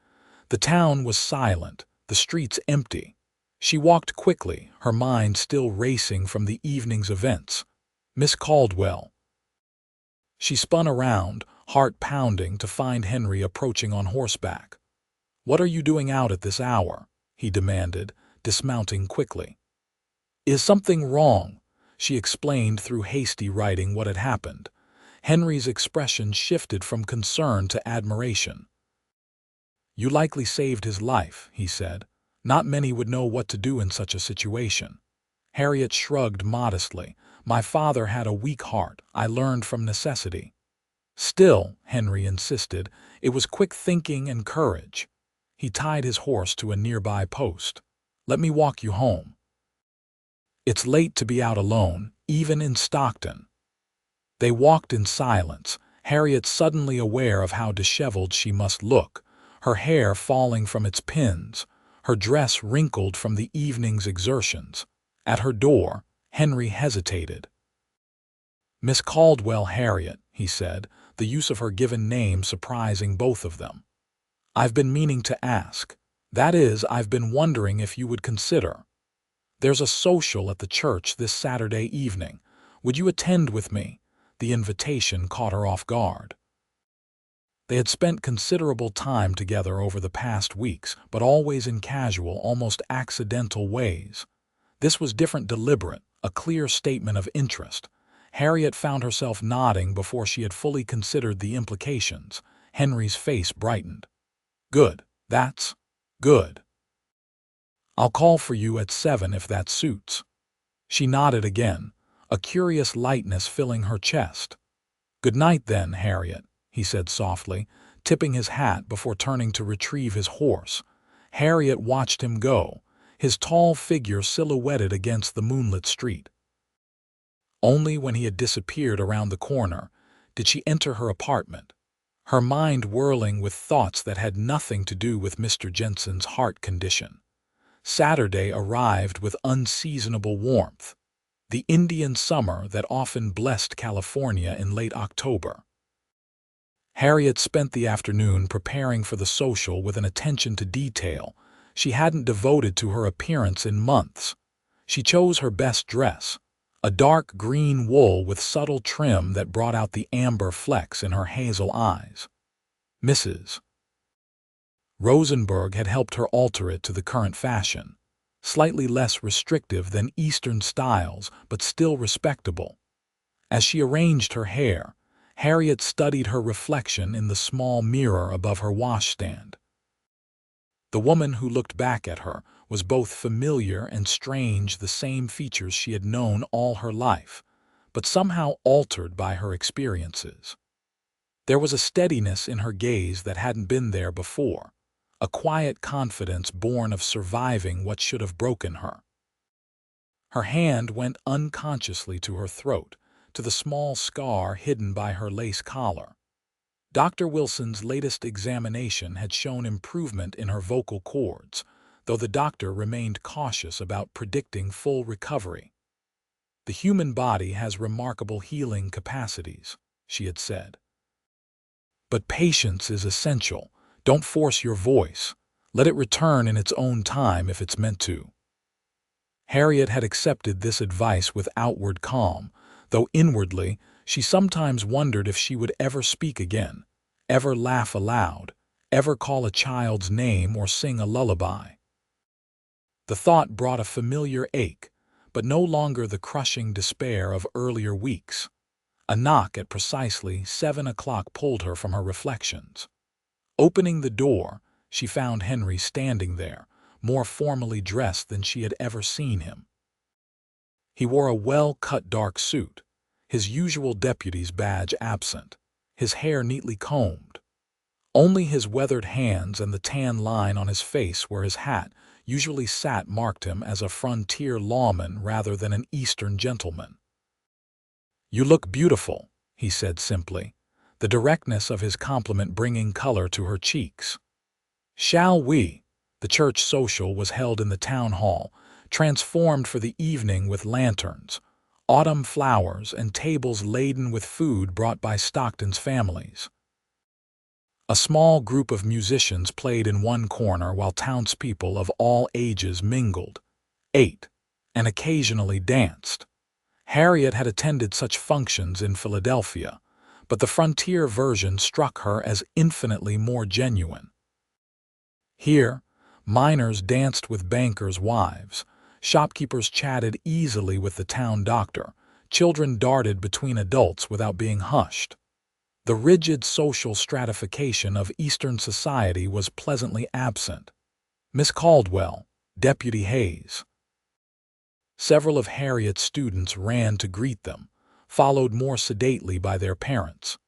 The town was silent, the streets empty. She walked quickly, her mind still racing from the evening's events. "Miss Caldwell." She spun around, heart pounding, to find Henry approaching on horseback. "What are you doing out at this hour?" he demanded, dismounting quickly. "Is something wrong?" she explained through hasty writing what had happened. Henry's expression shifted from concern to admiration. "You likely saved his life," he said. "Not many would know what to do in such a situation." Harriet shrugged modestly. "My father had a weak heart. I learned from necessity." "Still," Henry insisted, "it was quick thinking and courage." He tied his horse to a nearby post. "Let me walk you home. It's late to be out alone, even in Stockton." They walked in silence, Harriet suddenly aware of how disheveled she must look, her hair falling from its pins, her dress wrinkled from the evening's exertions. At her door, Henry hesitated. "Miss Caldwell Harriet," he said, the use of her given name surprising both of them. "I've been meaning to ask. That is, I've been wondering if you would consider. There's a social at the church this Saturday evening. Would you attend with me?" The invitation caught her off guard. They had spent considerable time together over the past weeks, but always in casual, almost accidental ways. This was different, deliberate, a clear statement of interest. Harriet found herself nodding before she had fully considered the implications. Henry's face brightened. "Good, that's good. I'll call for you at 7 if that suits." She nodded again, a curious lightness filling her chest. "Good night then, Harriet," he said softly, tipping his hat before turning to retrieve his horse. Harriet watched him go, his tall figure silhouetted against the moonlit street. Only when he had disappeared around the corner did she enter her apartment, her mind whirling with thoughts that had nothing to do with Mr. Jensen's heart condition. Saturday arrived with unseasonable warmth, the Indian summer that often blessed California in late October. Harriet spent the afternoon preparing for the social with an attention to detail she hadn't devoted to her appearance in months. She chose her best dress, a dark green wool with subtle trim that brought out the amber flecks in her hazel eyes. Mrs. Rosenberg had helped her alter it to the current fashion, slightly less restrictive than Eastern styles, but still respectable. As she arranged her hair, Harriet studied her reflection in the small mirror above her washstand. The woman who looked back at her was both familiar and strange, the same features she had known all her life, but somehow altered by her experiences. There was a steadiness in her gaze that hadn't been there before, a quiet confidence born of surviving what should have broken her. Her hand went unconsciously to her throat, to the small scar hidden by her lace collar. Dr. Wilson's latest examination had shown improvement in her vocal cords, though the doctor remained cautious about predicting full recovery. "The human body has remarkable healing capacities," she had said. "But patience is essential. Don't force your voice. Let it return in its own time if it's meant to." Harriet had accepted this advice with outward calm, though inwardly she sometimes wondered if she would ever speak again, ever laugh aloud, ever call a child's name or sing a lullaby. The thought brought a familiar ache, but no longer the crushing despair of earlier weeks. A knock at precisely 7 o'clock pulled her from her reflections. Opening the door, she found Henry standing there, more formally dressed than she had ever seen him. He wore a well-cut dark suit, his usual deputy's badge absent, his hair neatly combed. Only his weathered hands and the tan line on his face where his hat usually sat marked him as a frontier lawman rather than an Eastern gentleman. "You look beautiful," he said simply, the directness of his compliment bringing color to her cheeks. "Shall we?" The church social was held in the town hall, transformed for the evening with lanterns, autumn flowers, and tables laden with food brought by Stockton's families. A small group of musicians played in one corner while townspeople of all ages mingled, ate, and occasionally danced. Harriet had attended such functions in Philadelphia, but the frontier version struck her as infinitely more genuine. Here, miners danced with bankers' wives, shopkeepers chatted easily with the town doctor, children darted between adults without being hushed. The rigid social stratification of Eastern society was pleasantly absent. Miss Caldwell, Deputy Hayes. Several of Harriet's students ran to greet them, followed more sedately by their parents.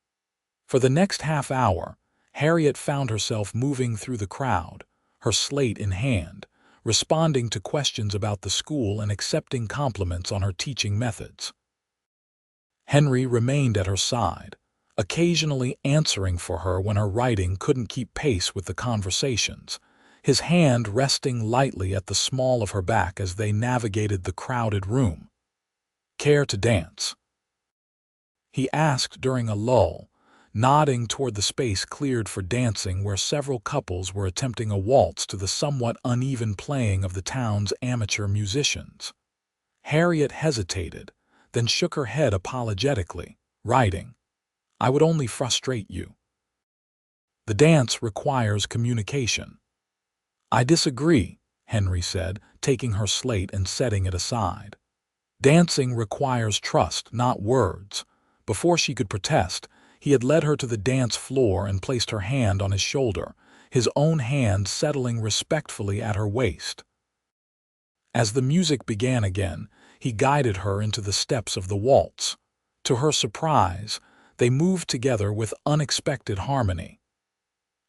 For the next half hour, Harriet found herself moving through the crowd, her slate in hand, responding to questions about the school and accepting compliments on her teaching methods. Henry remained at her side, occasionally answering for her when her writing couldn't keep pace with the conversations, his hand resting lightly at the small of her back as they navigated the crowded room. "Care to dance?" he asked during a lull, nodding toward the space cleared for dancing where several couples were attempting a waltz to the somewhat uneven playing of the town's amateur musicians. Harriet hesitated, then shook her head apologetically, writing, "I would only frustrate you. The dance requires communication." "I disagree," Henry said, taking her slate and setting it aside. "Dancing requires trust, not words." Before she could protest, he had led her to the dance floor and placed her hand on his shoulder, his own hand settling respectfully at her waist. As the music began again, he guided her into the steps of the waltz. To her surprise, they moved together with unexpected harmony.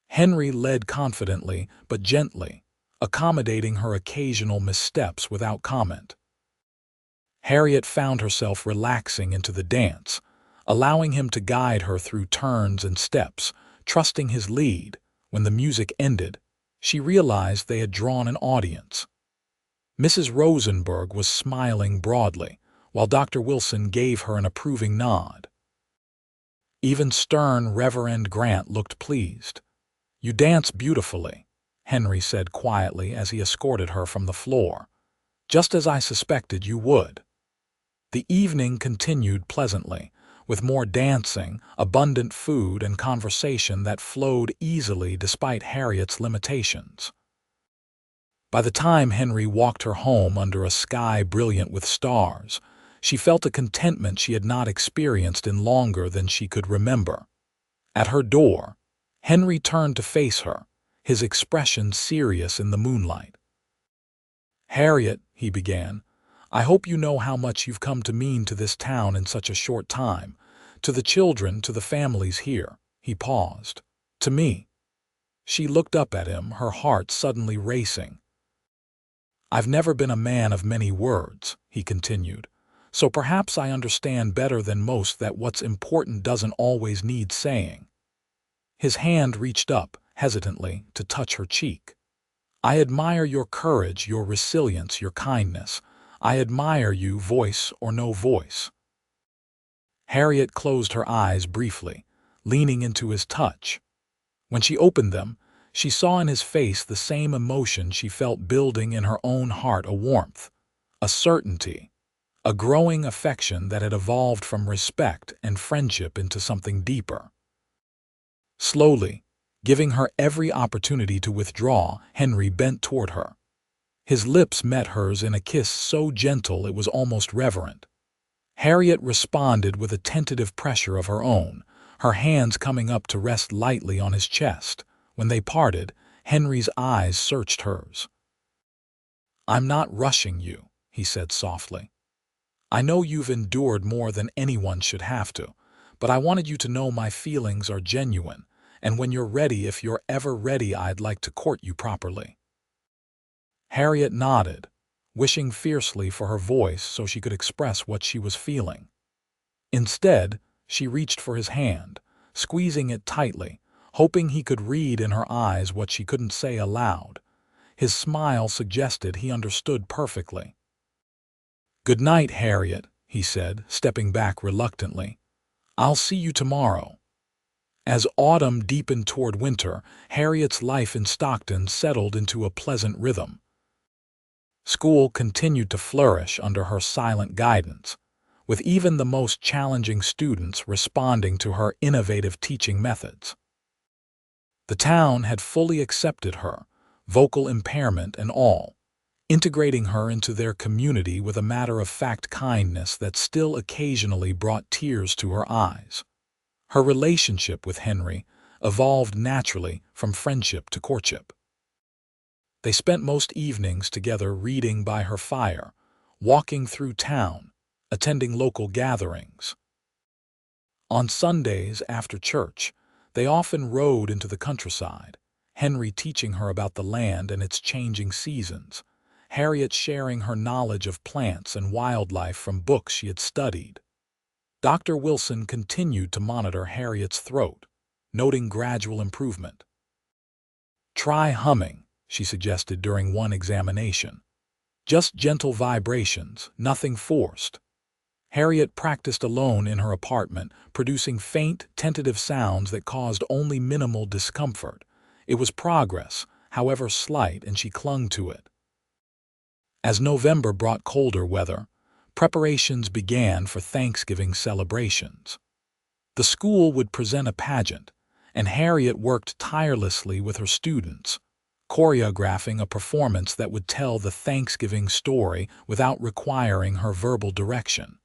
Henry led confidently but gently, accommodating her occasional missteps without comment. Harriet found herself relaxing into the dance, allowing him to guide her through turns and steps, trusting his lead. When the music ended, she realized they had drawn an audience. Mrs. Rosenberg was smiling broadly, while Dr. Wilson gave her an approving nod. Even stern Reverend Grant looked pleased. "You dance beautifully," Henry said quietly as he escorted her from the floor. "Just as I suspected you would." The evening continued pleasantly, with more dancing, abundant food, and conversation that flowed easily despite Harriet's limitations. By the time Henry walked her home under a sky brilliant with stars, she felt a contentment she had not experienced in longer than she could remember. At her door, Henry turned to face her, his expression serious in the moonlight. "Harriet," he began, "I hope you know how much you've come to mean to this town in such a short time, to the children, to the families here." He paused. "To me." She looked up at him, her heart suddenly racing. "I've never been a man of many words," he continued, "so perhaps I understand better than most that what's important doesn't always need saying." His hand reached up, hesitantly, to touch her cheek. "I admire your courage, your resilience, your kindness. I admire you, voice or no voice." Harriet closed her eyes briefly, leaning into his touch. When she opened them, she saw in his face the same emotion she felt building in her own heart, a warmth, a certainty, a growing affection that had evolved from respect and friendship into something deeper. Slowly, giving her every opportunity to withdraw, Henry bent toward her. His lips met hers in a kiss so gentle it was almost reverent. Harriet responded with a tentative pressure of her own, her hands coming up to rest lightly on his chest. When they parted, Henry's eyes searched hers. "I'm not rushing you," he said softly. "I know you've endured more than anyone should have to, but I wanted you to know my feelings are genuine, and when you're ready, if you're ever ready, I'd like to court you properly." Harriet nodded, wishing fiercely for her voice so she could express what she was feeling. Instead, she reached for his hand, squeezing it tightly, hoping he could read in her eyes what she couldn't say aloud. His smile suggested he understood perfectly. "Good night, Harriet," he said, stepping back reluctantly. "I'll see you tomorrow." As autumn deepened toward winter, Harriet's life in Stockton settled into a pleasant rhythm. School continued to flourish under her silent guidance, with even the most challenging students responding to her innovative teaching methods. The town had fully accepted her, vocal impairment and all, integrating her into their community with a matter-of-fact kindness that still occasionally brought tears to her eyes. Her relationship with Henry evolved naturally from friendship to courtship. They spent most evenings together reading by her fire, walking through town, attending local gatherings. On Sundays after church, they often rode into the countryside, Henry teaching her about the land and its changing seasons, Harriet sharing her knowledge of plants and wildlife from books she had studied. Dr. Wilson continued to monitor Harriet's throat, noting gradual improvement. "Try humming," she suggested during one examination. "Just gentle vibrations, nothing forced." Harriet practiced alone in her apartment, producing faint, tentative sounds that caused only minimal discomfort. It was progress, however slight, and she clung to it. As November brought colder weather, preparations began for Thanksgiving celebrations. The school would present a pageant, and Harriet worked tirelessly with her students, choreographing a performance that would tell the Thanksgiving story without requiring her verbal direction.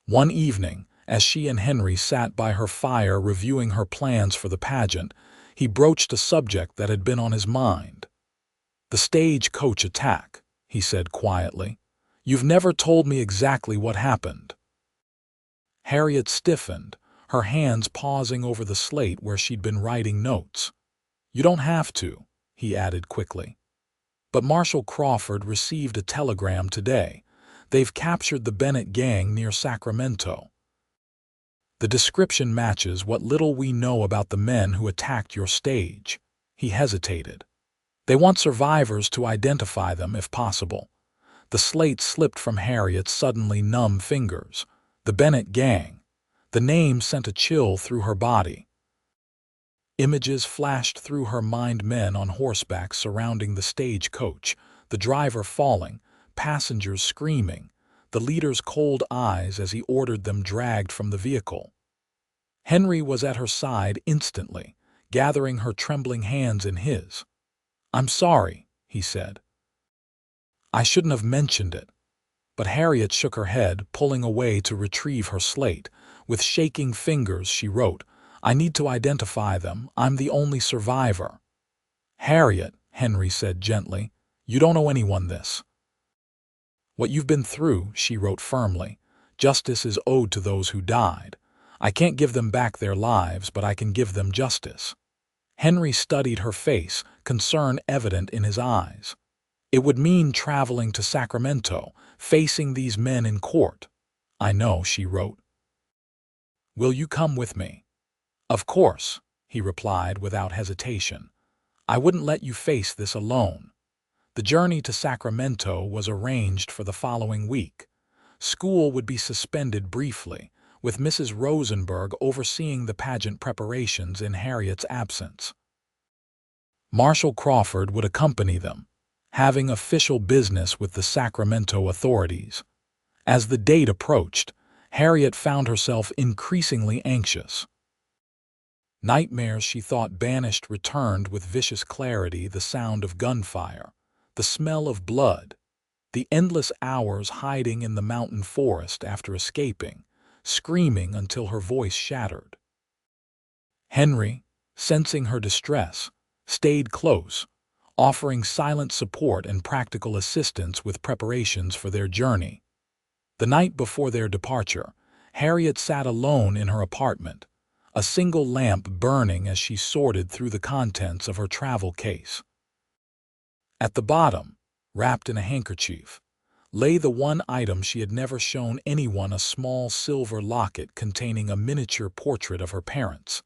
One evening, as she and Henry sat by her fire reviewing her plans for the pageant, he broached a subject that had been on his mind. "The stagecoach attack," he said quietly. "You've never told me exactly what happened." Harriet stiffened, her hands pausing over the slate where she'd been writing notes. "You don't have to," he added quickly. "But Marshal Crawford received a telegram today. They've captured the Bennett gang near Sacramento. The description matches what little we know about the men who attacked your stage." He hesitated. "They want survivors to identify them if possible." The slate slipped from Harriet's suddenly numb fingers. "The Bennett gang. The name sent a chill through her body. Images flashed through her mind: men on horseback surrounding the stagecoach, the driver falling, passengers screaming, the leader's cold eyes as he ordered them dragged from the vehicle. Henry was at her side instantly, gathering her trembling hands in his. "I'm sorry," he said. "I shouldn't have mentioned it." But Harriet shook her head, pulling away to retrieve her slate. With shaking fingers she wrote, "I need to identify them. I'm the only survivor." "Harriet," Henry said gently, "you don't owe anyone this. What you've been through," she wrote firmly, "justice is owed to those who died. I can't give them back their lives, but I can give them justice." Henry studied her face, concern evident in his eyes. "It would mean traveling to Sacramento, facing these men in court." "I know," she wrote. "Will you come with me?" "Of course," he replied without hesitation. "I wouldn't let you face this alone." The journey to Sacramento was arranged for the following week. School would be suspended briefly, with Mrs. Rosenberg overseeing the pageant preparations in Harriet's absence. Marshall Crawford would accompany them, having official business with the Sacramento authorities. As the date approached, Harriet found herself increasingly anxious. Nightmares she thought banished returned with vicious clarity: the sound of gunfire, the smell of blood, the endless hours hiding in the mountain forest after escaping, screaming until her voice shattered. Henry, sensing her distress, stayed close, offering silent support and practical assistance with preparations for their journey. The night before their departure, Harriet sat alone in her apartment, a single lamp burning as she sorted through the contents of her travel case. At the bottom, wrapped in a handkerchief, lay the one item she had never shown anyone: a small silver locket containing a miniature portrait of her parents,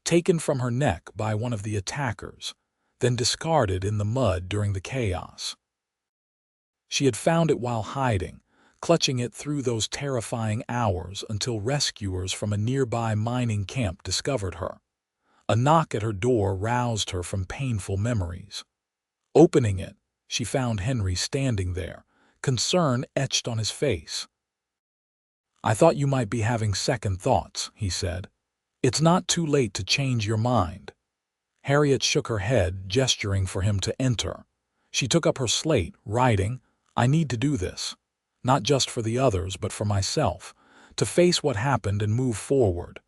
taken from her neck by one of the attackers, then discarded in the mud during the chaos. She had found it while hiding, clutching it through those terrifying hours until rescuers from a nearby mining camp discovered her. A knock at her door roused her from painful memories. Opening it, she found Henry standing there, concern etched on his face. "I thought you might be having second thoughts," he said. "It's not too late to change your mind." Harriet shook her head, gesturing for him to enter. She took up her slate, writing, "I need to do this, not just for the others but for myself, to face what happened and move forward."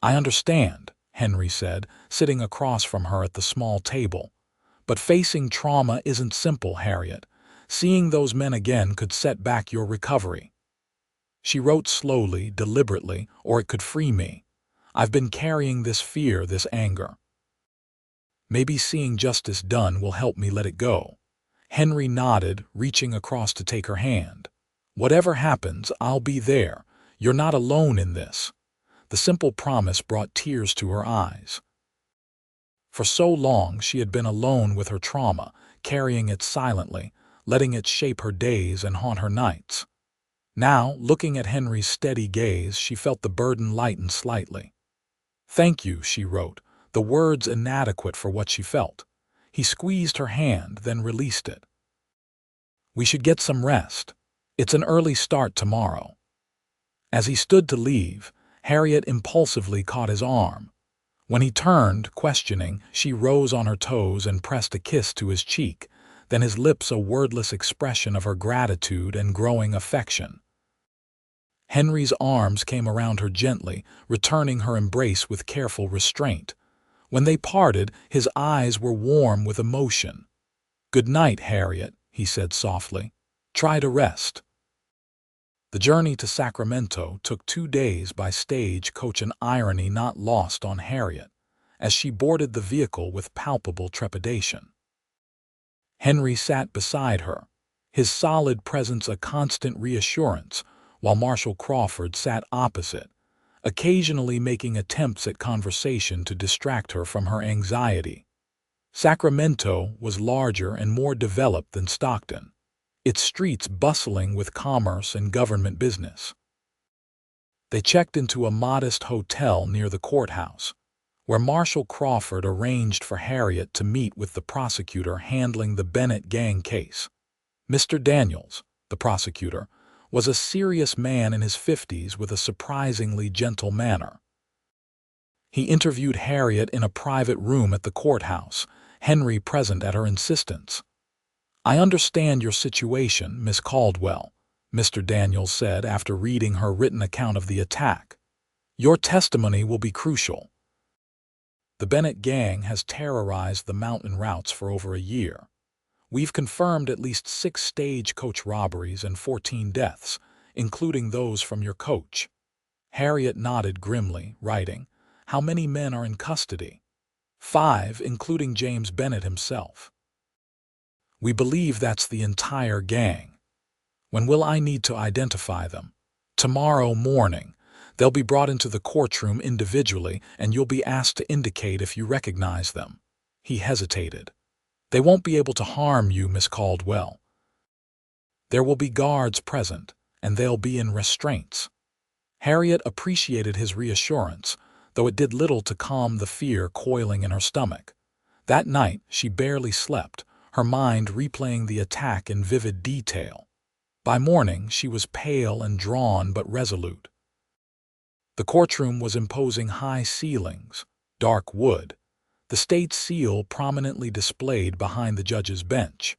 "I understand," Henry said, sitting across from her at the small table. "But facing trauma isn't simple, Harriet. Seeing those men again could set back your recovery." She wrote slowly, deliberately, "Or it could free me. I've been carrying this fear, this anger. Maybe seeing justice done will help me let it go." Henry nodded, reaching across to take her hand. "Whatever happens, I'll be there. You're not alone in this." The simple promise brought tears to her eyes. For so long she had been alone with her trauma, carrying it silently, letting it shape her days and haunt her nights. Now, looking at Henry's steady gaze, she felt the burden lighten slightly. "Thank you," she wrote, the words inadequate for what she felt. He squeezed her hand, then released it. "We should get some rest. It's an early start tomorrow." As he stood to leave, Harriet impulsively caught his arm. When he turned, questioning, she rose on her toes and pressed a kiss to his cheek, then his lips a wordless expression of her gratitude and growing affection. Henry's arms came around her gently, returning her embrace with careful restraint. When they parted, his eyes were warm with emotion. "Good night, Harriet," he said softly. "Try to rest." The journey to Sacramento took 2 days by stagecoach, an irony not lost on Harriet, as she boarded the vehicle with palpable trepidation. Henry sat beside her, his solid presence a constant reassurance, while Marshall Crawford sat opposite, occasionally making attempts at conversation to distract her from her anxiety. Sacramento was larger and more developed than Stockton, its streets bustling with commerce and government business. They checked into a modest hotel near the courthouse, where Marshal Crawford arranged for Harriet to meet with the prosecutor handling the Bennett gang case. Mr. Daniels, the prosecutor, was a serious man in his 50s with a surprisingly gentle manner. He interviewed Harriet in a private room at the courthouse, Henry present at her insistence. "I understand your situation, Miss Caldwell," Mr. Daniels said after reading her written account of the attack. "Your testimony will be crucial. The Bennett gang has terrorized the mountain routes for over a year. We've confirmed at least 6 stagecoach robberies and 14 deaths, including those from your coach." Harriet nodded grimly, writing, "How many men are in custody?" 5, including James Bennett himself. "We believe that's the entire gang." "When will I need to identify them?" "Tomorrow morning. They'll be brought into the courtroom individually, and you'll be asked to indicate if you recognize them." He hesitated. "They won't be able to harm you, Miss Caldwell. There will be guards present, and they'll be in restraints." Harriet appreciated his reassurance, though it did little to calm the fear coiling in her stomach. That night she barely slept, her mind replaying the attack in vivid detail. By morning she was pale and drawn but resolute. The courtroom was imposing high ceilings, dark wood, the state seal prominently displayed behind the judge's bench.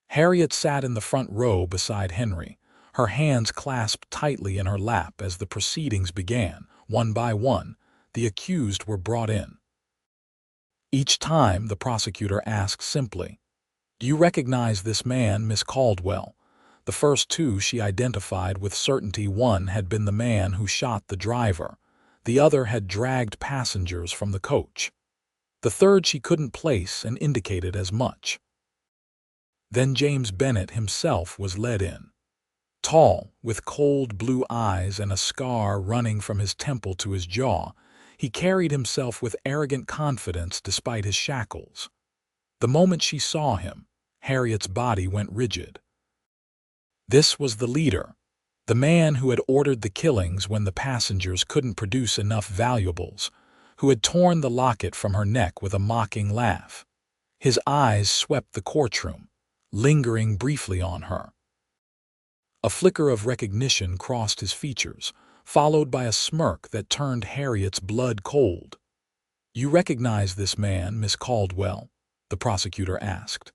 Harriet sat in the front row beside Henry, her hands clasped tightly in her lap as the proceedings began. One by one, the accused were brought in. Each time, the prosecutor asked simply, "Do you recognize this man, Miss Caldwell?" The first 2 she identified with certainty. One had been the man who shot the driver. The other had dragged passengers from the coach. The third she couldn't place and indicated as much. Then James Bennett himself was led in. Tall, with cold blue eyes and a scar running from his temple to his jaw, he carried himself with arrogant confidence despite his shackles. The moment she saw him, Harriet's body went rigid. This was the leader, the man who had ordered the killings when the passengers couldn't produce enough valuables, who had torn the locket from her neck with a mocking laugh. His eyes swept the courtroom, lingering briefly on her. A flicker of recognition crossed his features, followed by a smirk that turned Harriet's blood cold. "You recognize this man, Miss Caldwell?" the prosecutor asked.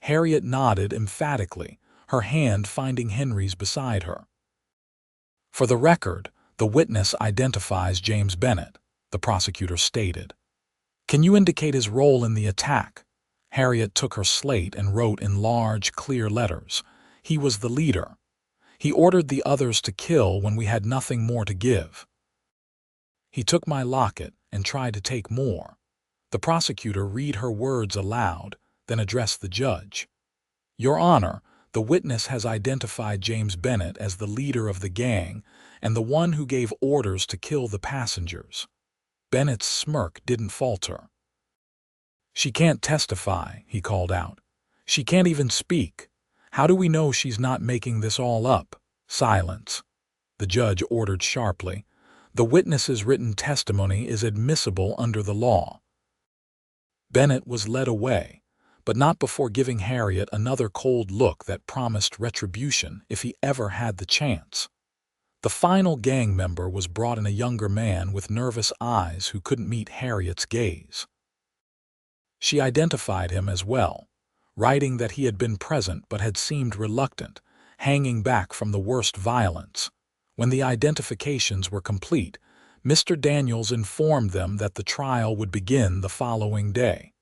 Harriet nodded emphatically, her hand finding Henry's beside her. "For the record, the witness identifies James Bennett," the prosecutor stated. "Can you indicate his role in the attack?" Harriet took her slate and wrote in large, clear letters, "He was the leader. He ordered the others to kill when we had nothing more to give. He took my locket and tried to take more." The prosecutor read her words aloud, then addressed the judge. "Your Honor, the witness has identified James Bennett as the leader of the gang and the one who gave orders to kill the passengers." Bennett's smirk didn't falter. "She can't testify," he called out. "She can't even speak. How do we know she's not making this all up?" "Silence," the judge ordered sharply. "The witness's written testimony is admissible under the law." Bennett was led away, but not before giving Harriet another cold look that promised retribution if he ever had the chance. The final gang member was brought in, a younger man with nervous eyes who couldn't meet Harriet's gaze. She identified him as well, writing that he had been present but had seemed reluctant, hanging back from the worst violence. When the identifications were complete, Mr. Daniels informed them that the trial would begin the following day.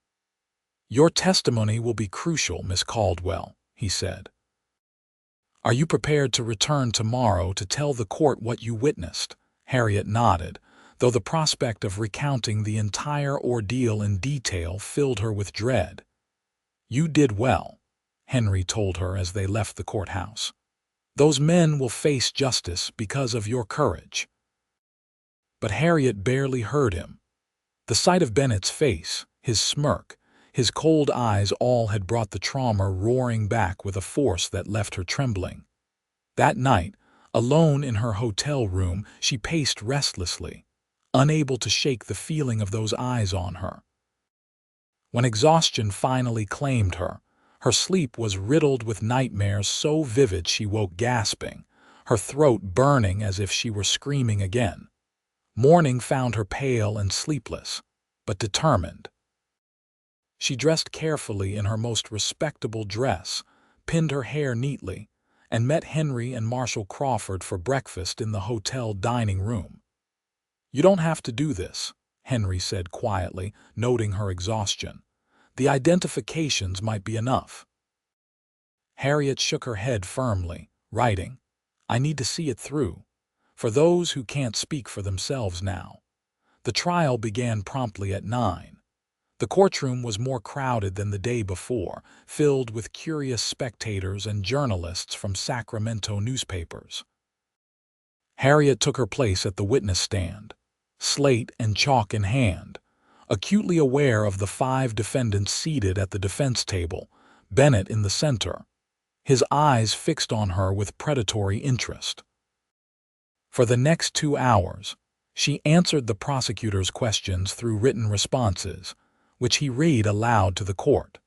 "Your testimony will be crucial, Miss Caldwell," he said. "Are you prepared to return tomorrow to tell the court what you witnessed?" Harriet nodded, though the prospect of recounting the entire ordeal in detail filled her with dread. "You did well," Henry told her as they left the courthouse. "Those men will face justice because of your courage." But Harriet barely heard him. The sight of Bennett's face, his smirk, his cold eyes, all had brought the trauma roaring back with a force that left her trembling. That night, Alone in her hotel room, she paced restlessly, unable to shake the feeling of those eyes on her. When exhaustion finally claimed her, her sleep was riddled with nightmares so vivid she woke gasping, her throat burning as if she were screaming again. Morning found her pale and sleepless, but determined. She dressed carefully in her most respectable dress, pinned her hair neatly, and met Henry and Marshall Crawford for breakfast in the hotel dining room. "You don't have to do this," Henry said quietly, noting her exhaustion. "The identifications might be enough." Harriet shook her head firmly, writing, "I need to see it through, for those who can't speak for themselves now." The trial began promptly at 9. The courtroom was more crowded than the day before, filled with curious spectators and journalists from Sacramento newspapers. Harriet took her place at the witness stand, slate and chalk in hand, acutely aware of the 5 defendants seated at the defense table, Bennett in the center, his eyes fixed on her with predatory interest. For the next 2 hours, she answered the prosecutor's questions through written responses, which he read aloud to the court.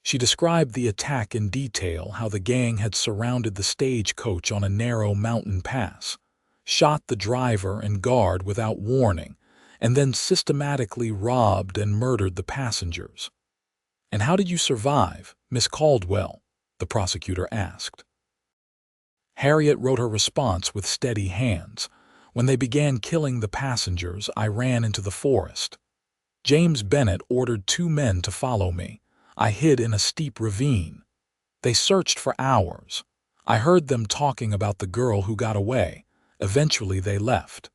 She described the attack in detail, how the gang had surrounded the stagecoach on a narrow mountain pass, shot the driver and guard without warning, and then systematically robbed and murdered the passengers. "And how did you survive, Miss Caldwell?" the prosecutor asked. Harriet wrote her response with steady hands. "When they began killing the passengers, I ran into the forest. James Bennett ordered 2 men to follow me. I hid in a steep ravine. They searched for hours. I heard them talking about the girl who got away. Eventually they left.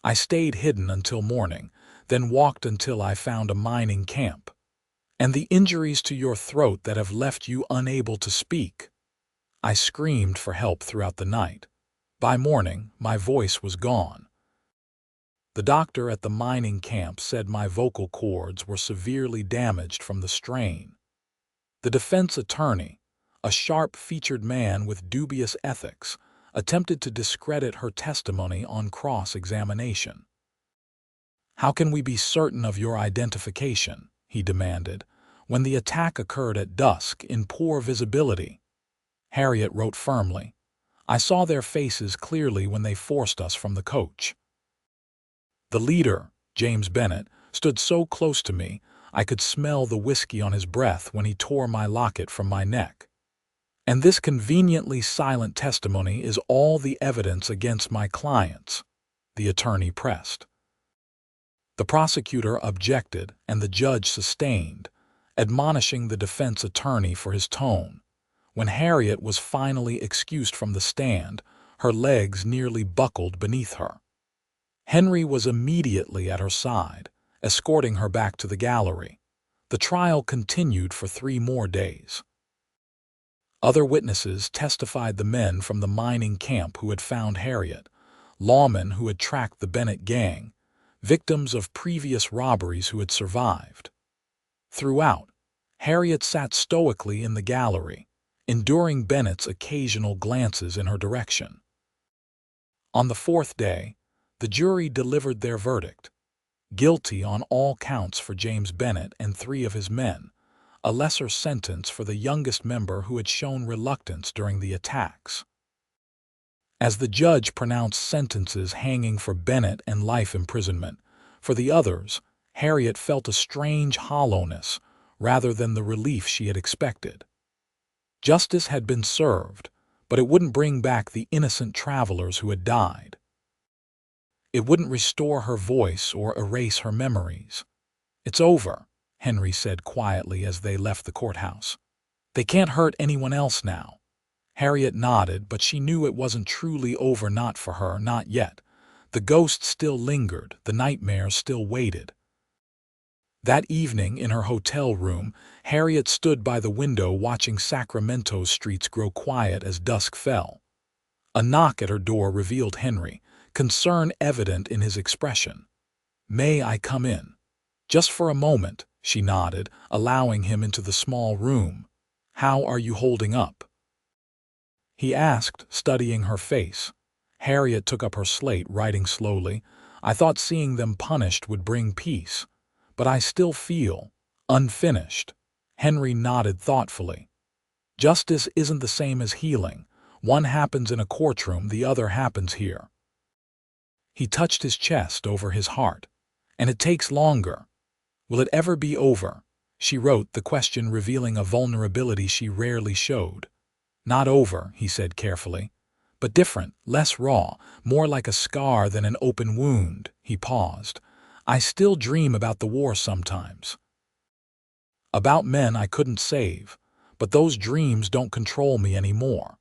I stayed hidden until morning, then walked until I found a mining camp. And the injuries to your throat that have left you unable to speak." I screamed for help throughout the night. By morning, my voice was gone. The doctor at the mining camp said my vocal cords were severely damaged from the strain. The defense attorney, a sharp-featured man with dubious ethics, attempted to discredit her testimony on cross-examination. "How can we be certain of your identification?" he demanded, "when the attack occurred at dusk in poor visibility?" Harriet wrote firmly, "I saw their faces clearly when they forced us from the coach. The leader, James Bennett, stood so close to me I could smell the whiskey on his breath when he tore my locket from my neck. And this conveniently silent testimony is all the evidence against my clients," the attorney pressed. The prosecutor objected and the judge sustained, admonishing the defense attorney for his tone. When Harriet was finally excused from the stand, her legs nearly buckled beneath her. Henry was immediately at her side, escorting her back to the gallery. The trial continued for 3 more days. Other witnesses testified: the men from the mining camp who had found Harriet, lawmen who had tracked the Bennett gang, victims of previous robberies who had survived. Throughout, Harriet sat stoically in the gallery, enduring Bennett's occasional glances in her direction. On the 4th day, the jury delivered their verdict: guilty on all counts for James Bennett and 3 of his men, a lesser sentence for the youngest member who had shown reluctance during the attacks. As the judge pronounced sentences hanging for Bennett and life imprisonment, for the others, Harriet felt a strange hollowness rather than the relief she had expected. Justice had been served, but it wouldn't bring back the innocent travelers who had died. It wouldn't restore her voice or erase her memories. "It's over," Henry said quietly as they left the courthouse. "They can't hurt anyone else now." Harriet nodded, but she knew it wasn't truly over, not for her, not yet. The ghost still lingered, the nightmares still waited. That evening in her hotel room, Harriet stood by the window watching Sacramento's streets grow quiet as dusk fell. A knock at her door revealed Henry, concern evident in his expression. "May I come in?" "Just for a moment," she nodded, allowing him into the small room. "How are you holding up?" he asked, studying her face. Harriet took up her slate, writing slowly. I thought seeing them punished would bring peace, but I still feel unfinished. Henry nodded thoughtfully. Justice isn't the same as healing. One happens in a courtroom, the other happens here. He touched his chest over his heart. And it takes longer. Will it ever be over? She wrote, the question revealing a vulnerability she rarely showed. Not over, he said carefully, but different, less raw, more like a scar than an open wound. He paused. I still dream about the war sometimes. About men I couldn't save, but those dreams don't control me anymore.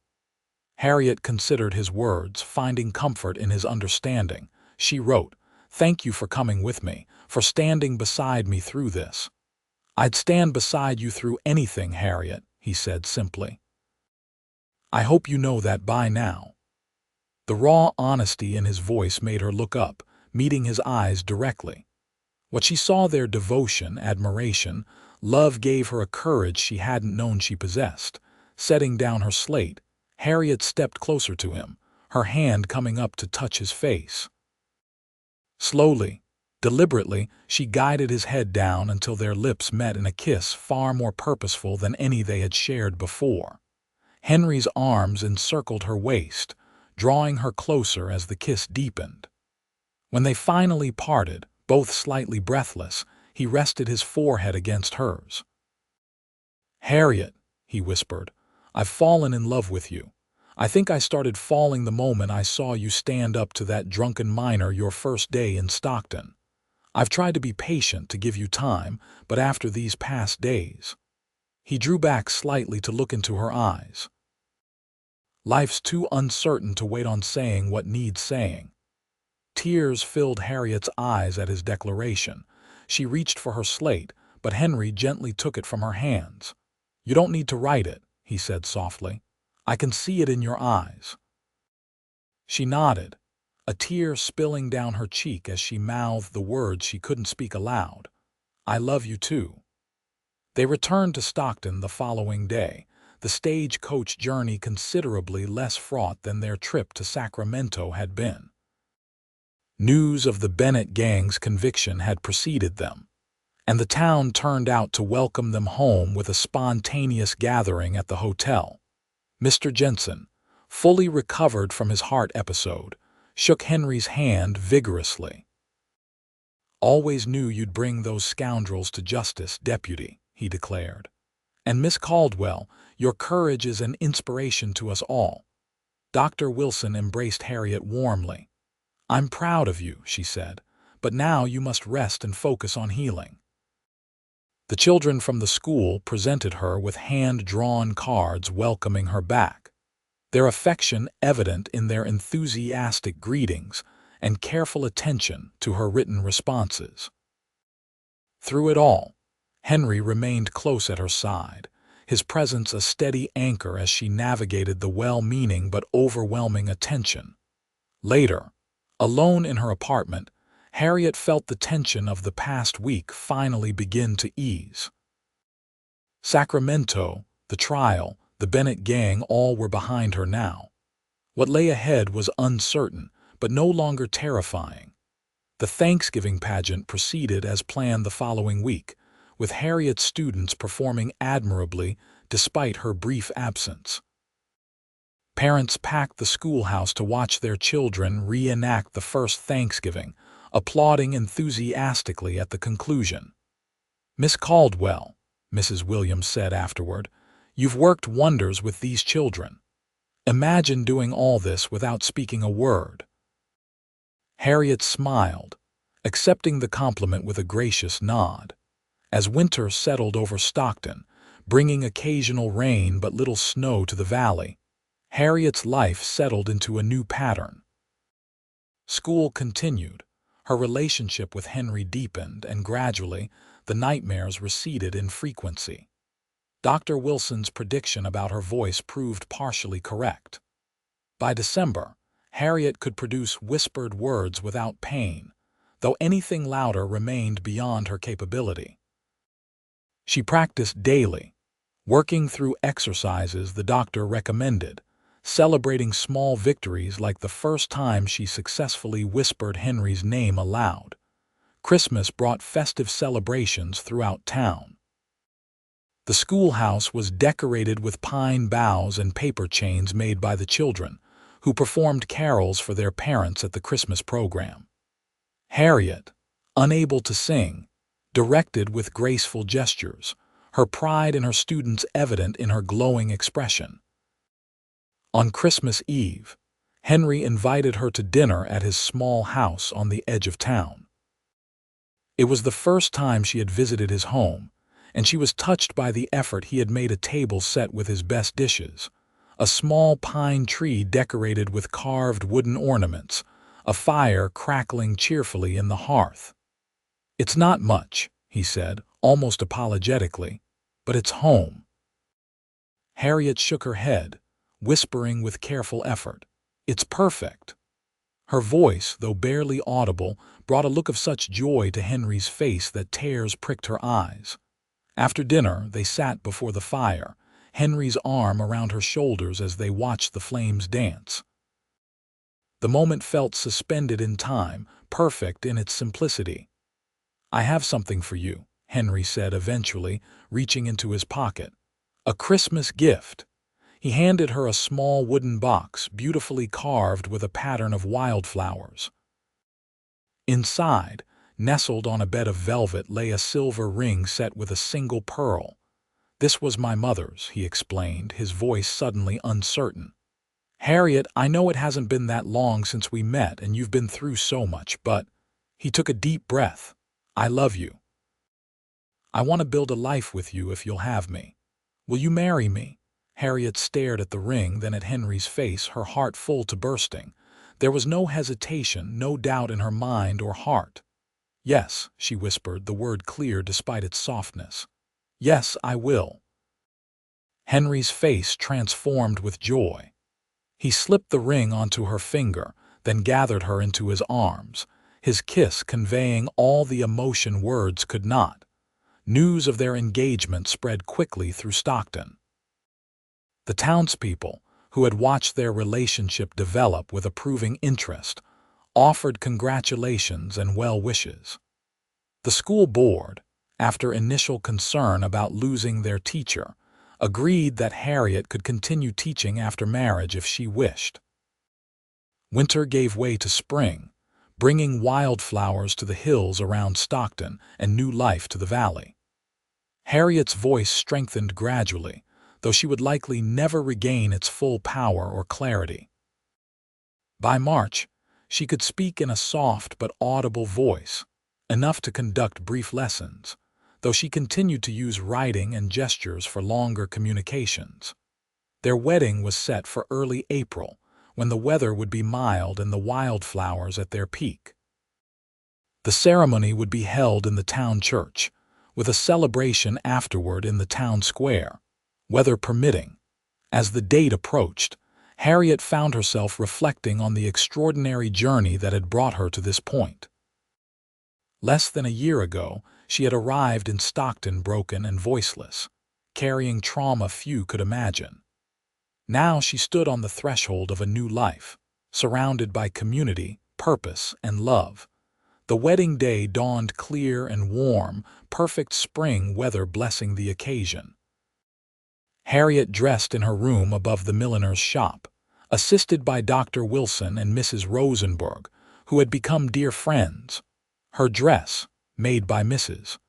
Harriet considered his words, finding comfort in his understanding. She wrote, thank you for coming with me, for standing beside me through this. I'd stand beside you through anything, Harriet, he said simply. I hope you know that by now. The raw honesty in his voice made her look up, meeting his eyes directly. What she saw there, devotion, admiration, love, gave her a courage she hadn't known she possessed. Setting down her slate, Harriet stepped closer to him, her hand coming up to touch his face. Slowly, deliberately, she guided his head down until their lips met in a kiss far more purposeful than any they had shared before. Henry's arms encircled her waist, drawing her closer as the kiss deepened. When they finally parted, both slightly breathless, he rested his forehead against hers. Harriet, he whispered, I've fallen in love with you. I think I started falling the moment I saw you stand up to that drunken miner your first day in Stockton. I've tried to be patient, to give you time, but after these past days. He drew back slightly to look into her eyes. Life's too uncertain to wait on saying what needs saying. Tears filled Harriet's eyes at his declaration. She reached for her slate, but Henry gently took it from her hands. You don't need to write it, he said softly. I can see it in your eyes. She nodded, a tear spilling down her cheek as she mouthed the words she couldn't speak aloud. I love you too. They returned to Stockton the following day, the stagecoach journey considerably less fraught than their trip to Sacramento had been. News of the Bennett gang's conviction had preceded them, and the town turned out to welcome them home with a spontaneous gathering at the hotel. Mr. Jensen, fully recovered from his heart episode, shook Henry's hand vigorously. Always knew you'd bring those scoundrels to justice, Deputy, he declared. And Miss Caldwell, your courage is an inspiration to us all. Dr. Wilson embraced Harriet warmly. I'm proud of you, she said, but now you must rest and focus on healing. The children from the school presented her with hand-drawn cards welcoming her back, their affection evident in their enthusiastic greetings and careful attention to her written responses. Through it all, Henry remained close at her side, his presence a steady anchor as she navigated the well-meaning but overwhelming attention. Later, alone in her apartment, Harriet felt the tension of the past week finally begin to ease. Sacramento, the trial, the Bennett gang, all were behind her now. What lay ahead was uncertain, but no longer terrifying. The Thanksgiving pageant proceeded as planned the following week, with Harriet's students performing admirably despite her brief absence. Parents packed the schoolhouse to watch their children reenact the first Thanksgiving, applauding enthusiastically at the conclusion. Miss Caldwell, Mrs. Williams said afterward, you've worked wonders with these children. Imagine doing all this without speaking a word. Harriet smiled, accepting the compliment with a gracious nod. As winter settled over Stockton, bringing occasional rain but little snow to the valley, Harriet's life settled into a new pattern. School continued. Her relationship with Henry deepened, and gradually, the nightmares receded in frequency. Dr. Wilson's prediction about her voice proved partially correct. By December, Harriet could produce whispered words without pain, though anything louder remained beyond her capability. She practiced daily, working through exercises the doctor recommended, celebrating small victories like the first time she successfully whispered Henry's name aloud. Christmas brought festive celebrations throughout town. The schoolhouse was decorated with pine boughs and paper chains made by the children, who performed carols for their parents at the Christmas program. Harriet, unable to sing, directed with graceful gestures, her pride in her students evident in her glowing expression. On Christmas Eve, Henry invited her to dinner at his small house on the edge of town. It was the first time she had visited his home, and she was touched by the effort he had made a table set with his best dishes, a small pine tree decorated with carved wooden ornaments, a fire crackling cheerfully in the hearth. "It's not much," he said, almost apologetically, "but it's home." Harriet shook her head, whispering with careful effort, "It's perfect." Her voice, though barely audible, brought a look of such joy to Henry's face that tears pricked her eyes. After dinner, they sat before the fire, Henry's arm around her shoulders as they watched the flames dance. The moment felt suspended in time, perfect in its simplicity. "I have something for you," Henry said eventually, reaching into his pocket. "A Christmas gift." He handed her a small wooden box, beautifully carved with a pattern of wildflowers. Inside, nestled on a bed of velvet, lay a silver ring set with a single pearl. "This was my mother's," he explained, his voice suddenly uncertain. "Harriet, I know it hasn't been that long since we met and you've been through so much, but—" He took a deep breath. "I love you. I want to build a life with you if you'll have me. Will you marry me?" Harriet stared at the ring, then at Henry's face, her heart full to bursting. There was no hesitation, no doubt in her mind or heart. "Yes," she whispered, the word clear despite its softness. "Yes, I will." Henry's face transformed with joy. He slipped the ring onto her finger, then gathered her into his arms, his kiss conveying all the emotion words could not. News of their engagement spread quickly through Stockton. The townspeople, who had watched their relationship develop with approving interest, offered congratulations and well wishes. The school board, after initial concern about losing their teacher, agreed that Harriet could continue teaching after marriage if she wished. Winter gave way to spring, bringing wildflowers to the hills around Stockton and new life to the valley. Harriet's voice strengthened gradually, though she would likely never regain its full power or clarity. By March, she could speak in a soft but audible voice, enough to conduct brief lessons, though she continued to use writing and gestures for longer communications. Their wedding was set for early April, when the weather would be mild and the wildflowers at their peak. The ceremony would be held in the town church, with a celebration afterward in the town square, weather permitting. As the date approached, Harriet found herself reflecting on the extraordinary journey that had brought her to this point. Less than a year ago, she had arrived in Stockton broken and voiceless, carrying trauma few could imagine. Now she stood on the threshold of a new life, surrounded by community, purpose, and love. The wedding day dawned clear and warm, perfect spring weather blessing the occasion. Harriet dressed in her room above the milliner's shop, assisted by Dr. Wilson and Mrs. Rosenberg, who had become dear friends. Her dress, made by Mrs.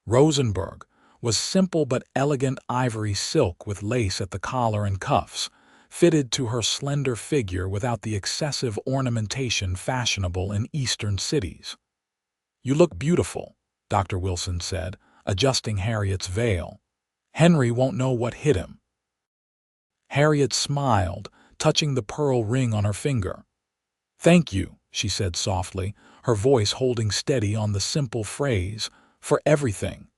Rosenberg, was simple but elegant ivory silk with lace at the collar and cuffs, fitted to her slender figure without the excessive ornamentation fashionable in Eastern cities. "You look beautiful," Dr. Wilson said, adjusting Harriet's veil. "Henry won't know what hit him." Harriet smiled, touching the pearl ring on her finger. "Thank you," she said softly, her voice holding steady on the simple phrase, "for everything."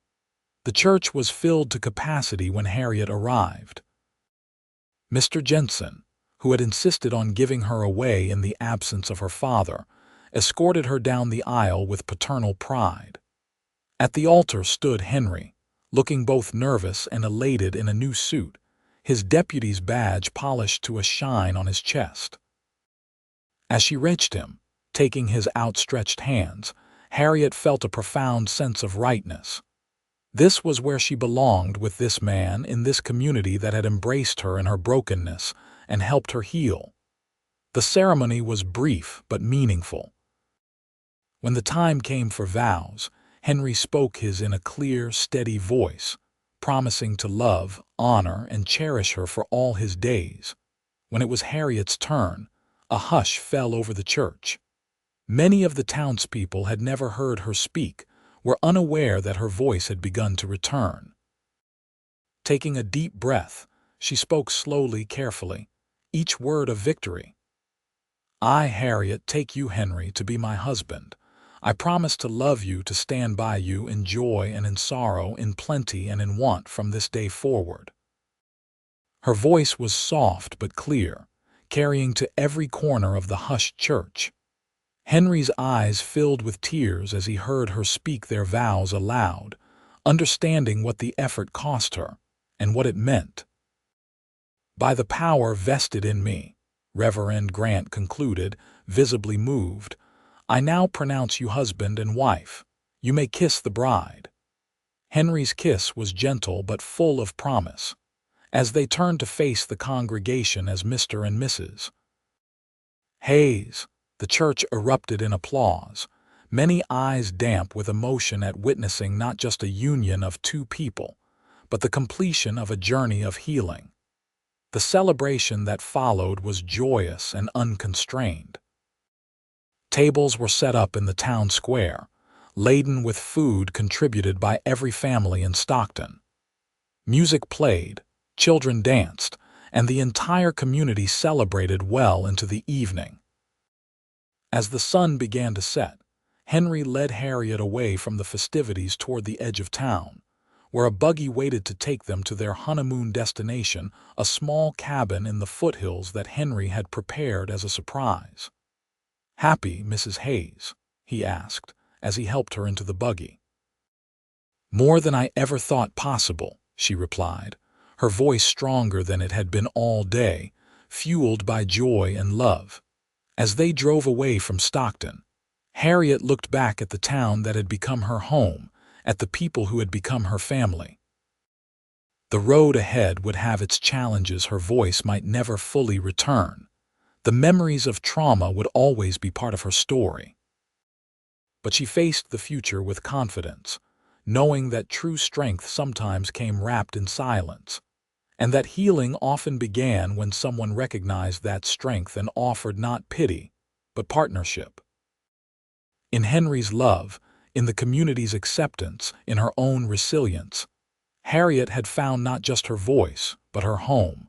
The church was filled to capacity when Harriet arrived. Mr. Jensen, who had insisted on giving her away in the absence of her father, escorted her down the aisle with paternal pride. At the altar stood Henry, looking both nervous and elated in a new suit, his deputy's badge polished to a shine on his chest. As she reached him, taking his outstretched hands, Harriet felt a profound sense of rightness. This was where she belonged, with this man in this community that had embraced her in her brokenness and helped her heal. The ceremony was brief but meaningful. When the time came for vows, Henry spoke his in a clear, steady voice, promising to love, honor, and cherish her for all his days. When it was Harriet's turn, a hush fell over the church. Many of the townspeople had never heard her speak, were unaware that her voice had begun to return. Taking a deep breath, she spoke slowly, carefully, each word a victory. "I, Harriet, take you, Henry, to be my husband. I promise to love you, to stand by you in joy and in sorrow, in plenty and in want from this day forward." Her voice was soft but clear, carrying to every corner of the hushed church. Henry's eyes filled with tears as he heard her speak their vows aloud, understanding what the effort cost her and what it meant. "By the power vested in me," Reverend Grant concluded, visibly moved, "I now pronounce you husband and wife. You may kiss the bride." Henry's kiss was gentle but full of promise, as they turned to face the congregation as Mr. and Mrs. Hayes. The church erupted in applause, many eyes damp with emotion at witnessing not just a union of two people, but the completion of a journey of healing. The celebration that followed was joyous and unconstrained. Tables were set up in the town square, laden with food contributed by every family in Stockton. Music played, children danced, and the entire community celebrated well into the evening. As the sun began to set, Henry led Harriet away from the festivities toward the edge of town, where a buggy waited to take them to their honeymoon destination, a small cabin in the foothills that Henry had prepared as a surprise. "Happy, Mrs. Hayes?" he asked, as he helped her into the buggy. "More than I ever thought possible," she replied, her voice stronger than it had been all day, fueled by joy and love. As they drove away from Stockton, Harriet looked back at the town that had become her home, at the people who had become her family. The road ahead would have its challenges, her voice might never fully return. The memories of trauma would always be part of her story. But she faced the future with confidence, knowing that true strength sometimes came wrapped in silence, and that healing often began when someone recognized that strength and offered not pity, but partnership. In Henry's love, in the community's acceptance, in her own resilience, Harriet had found not just her voice, but her home.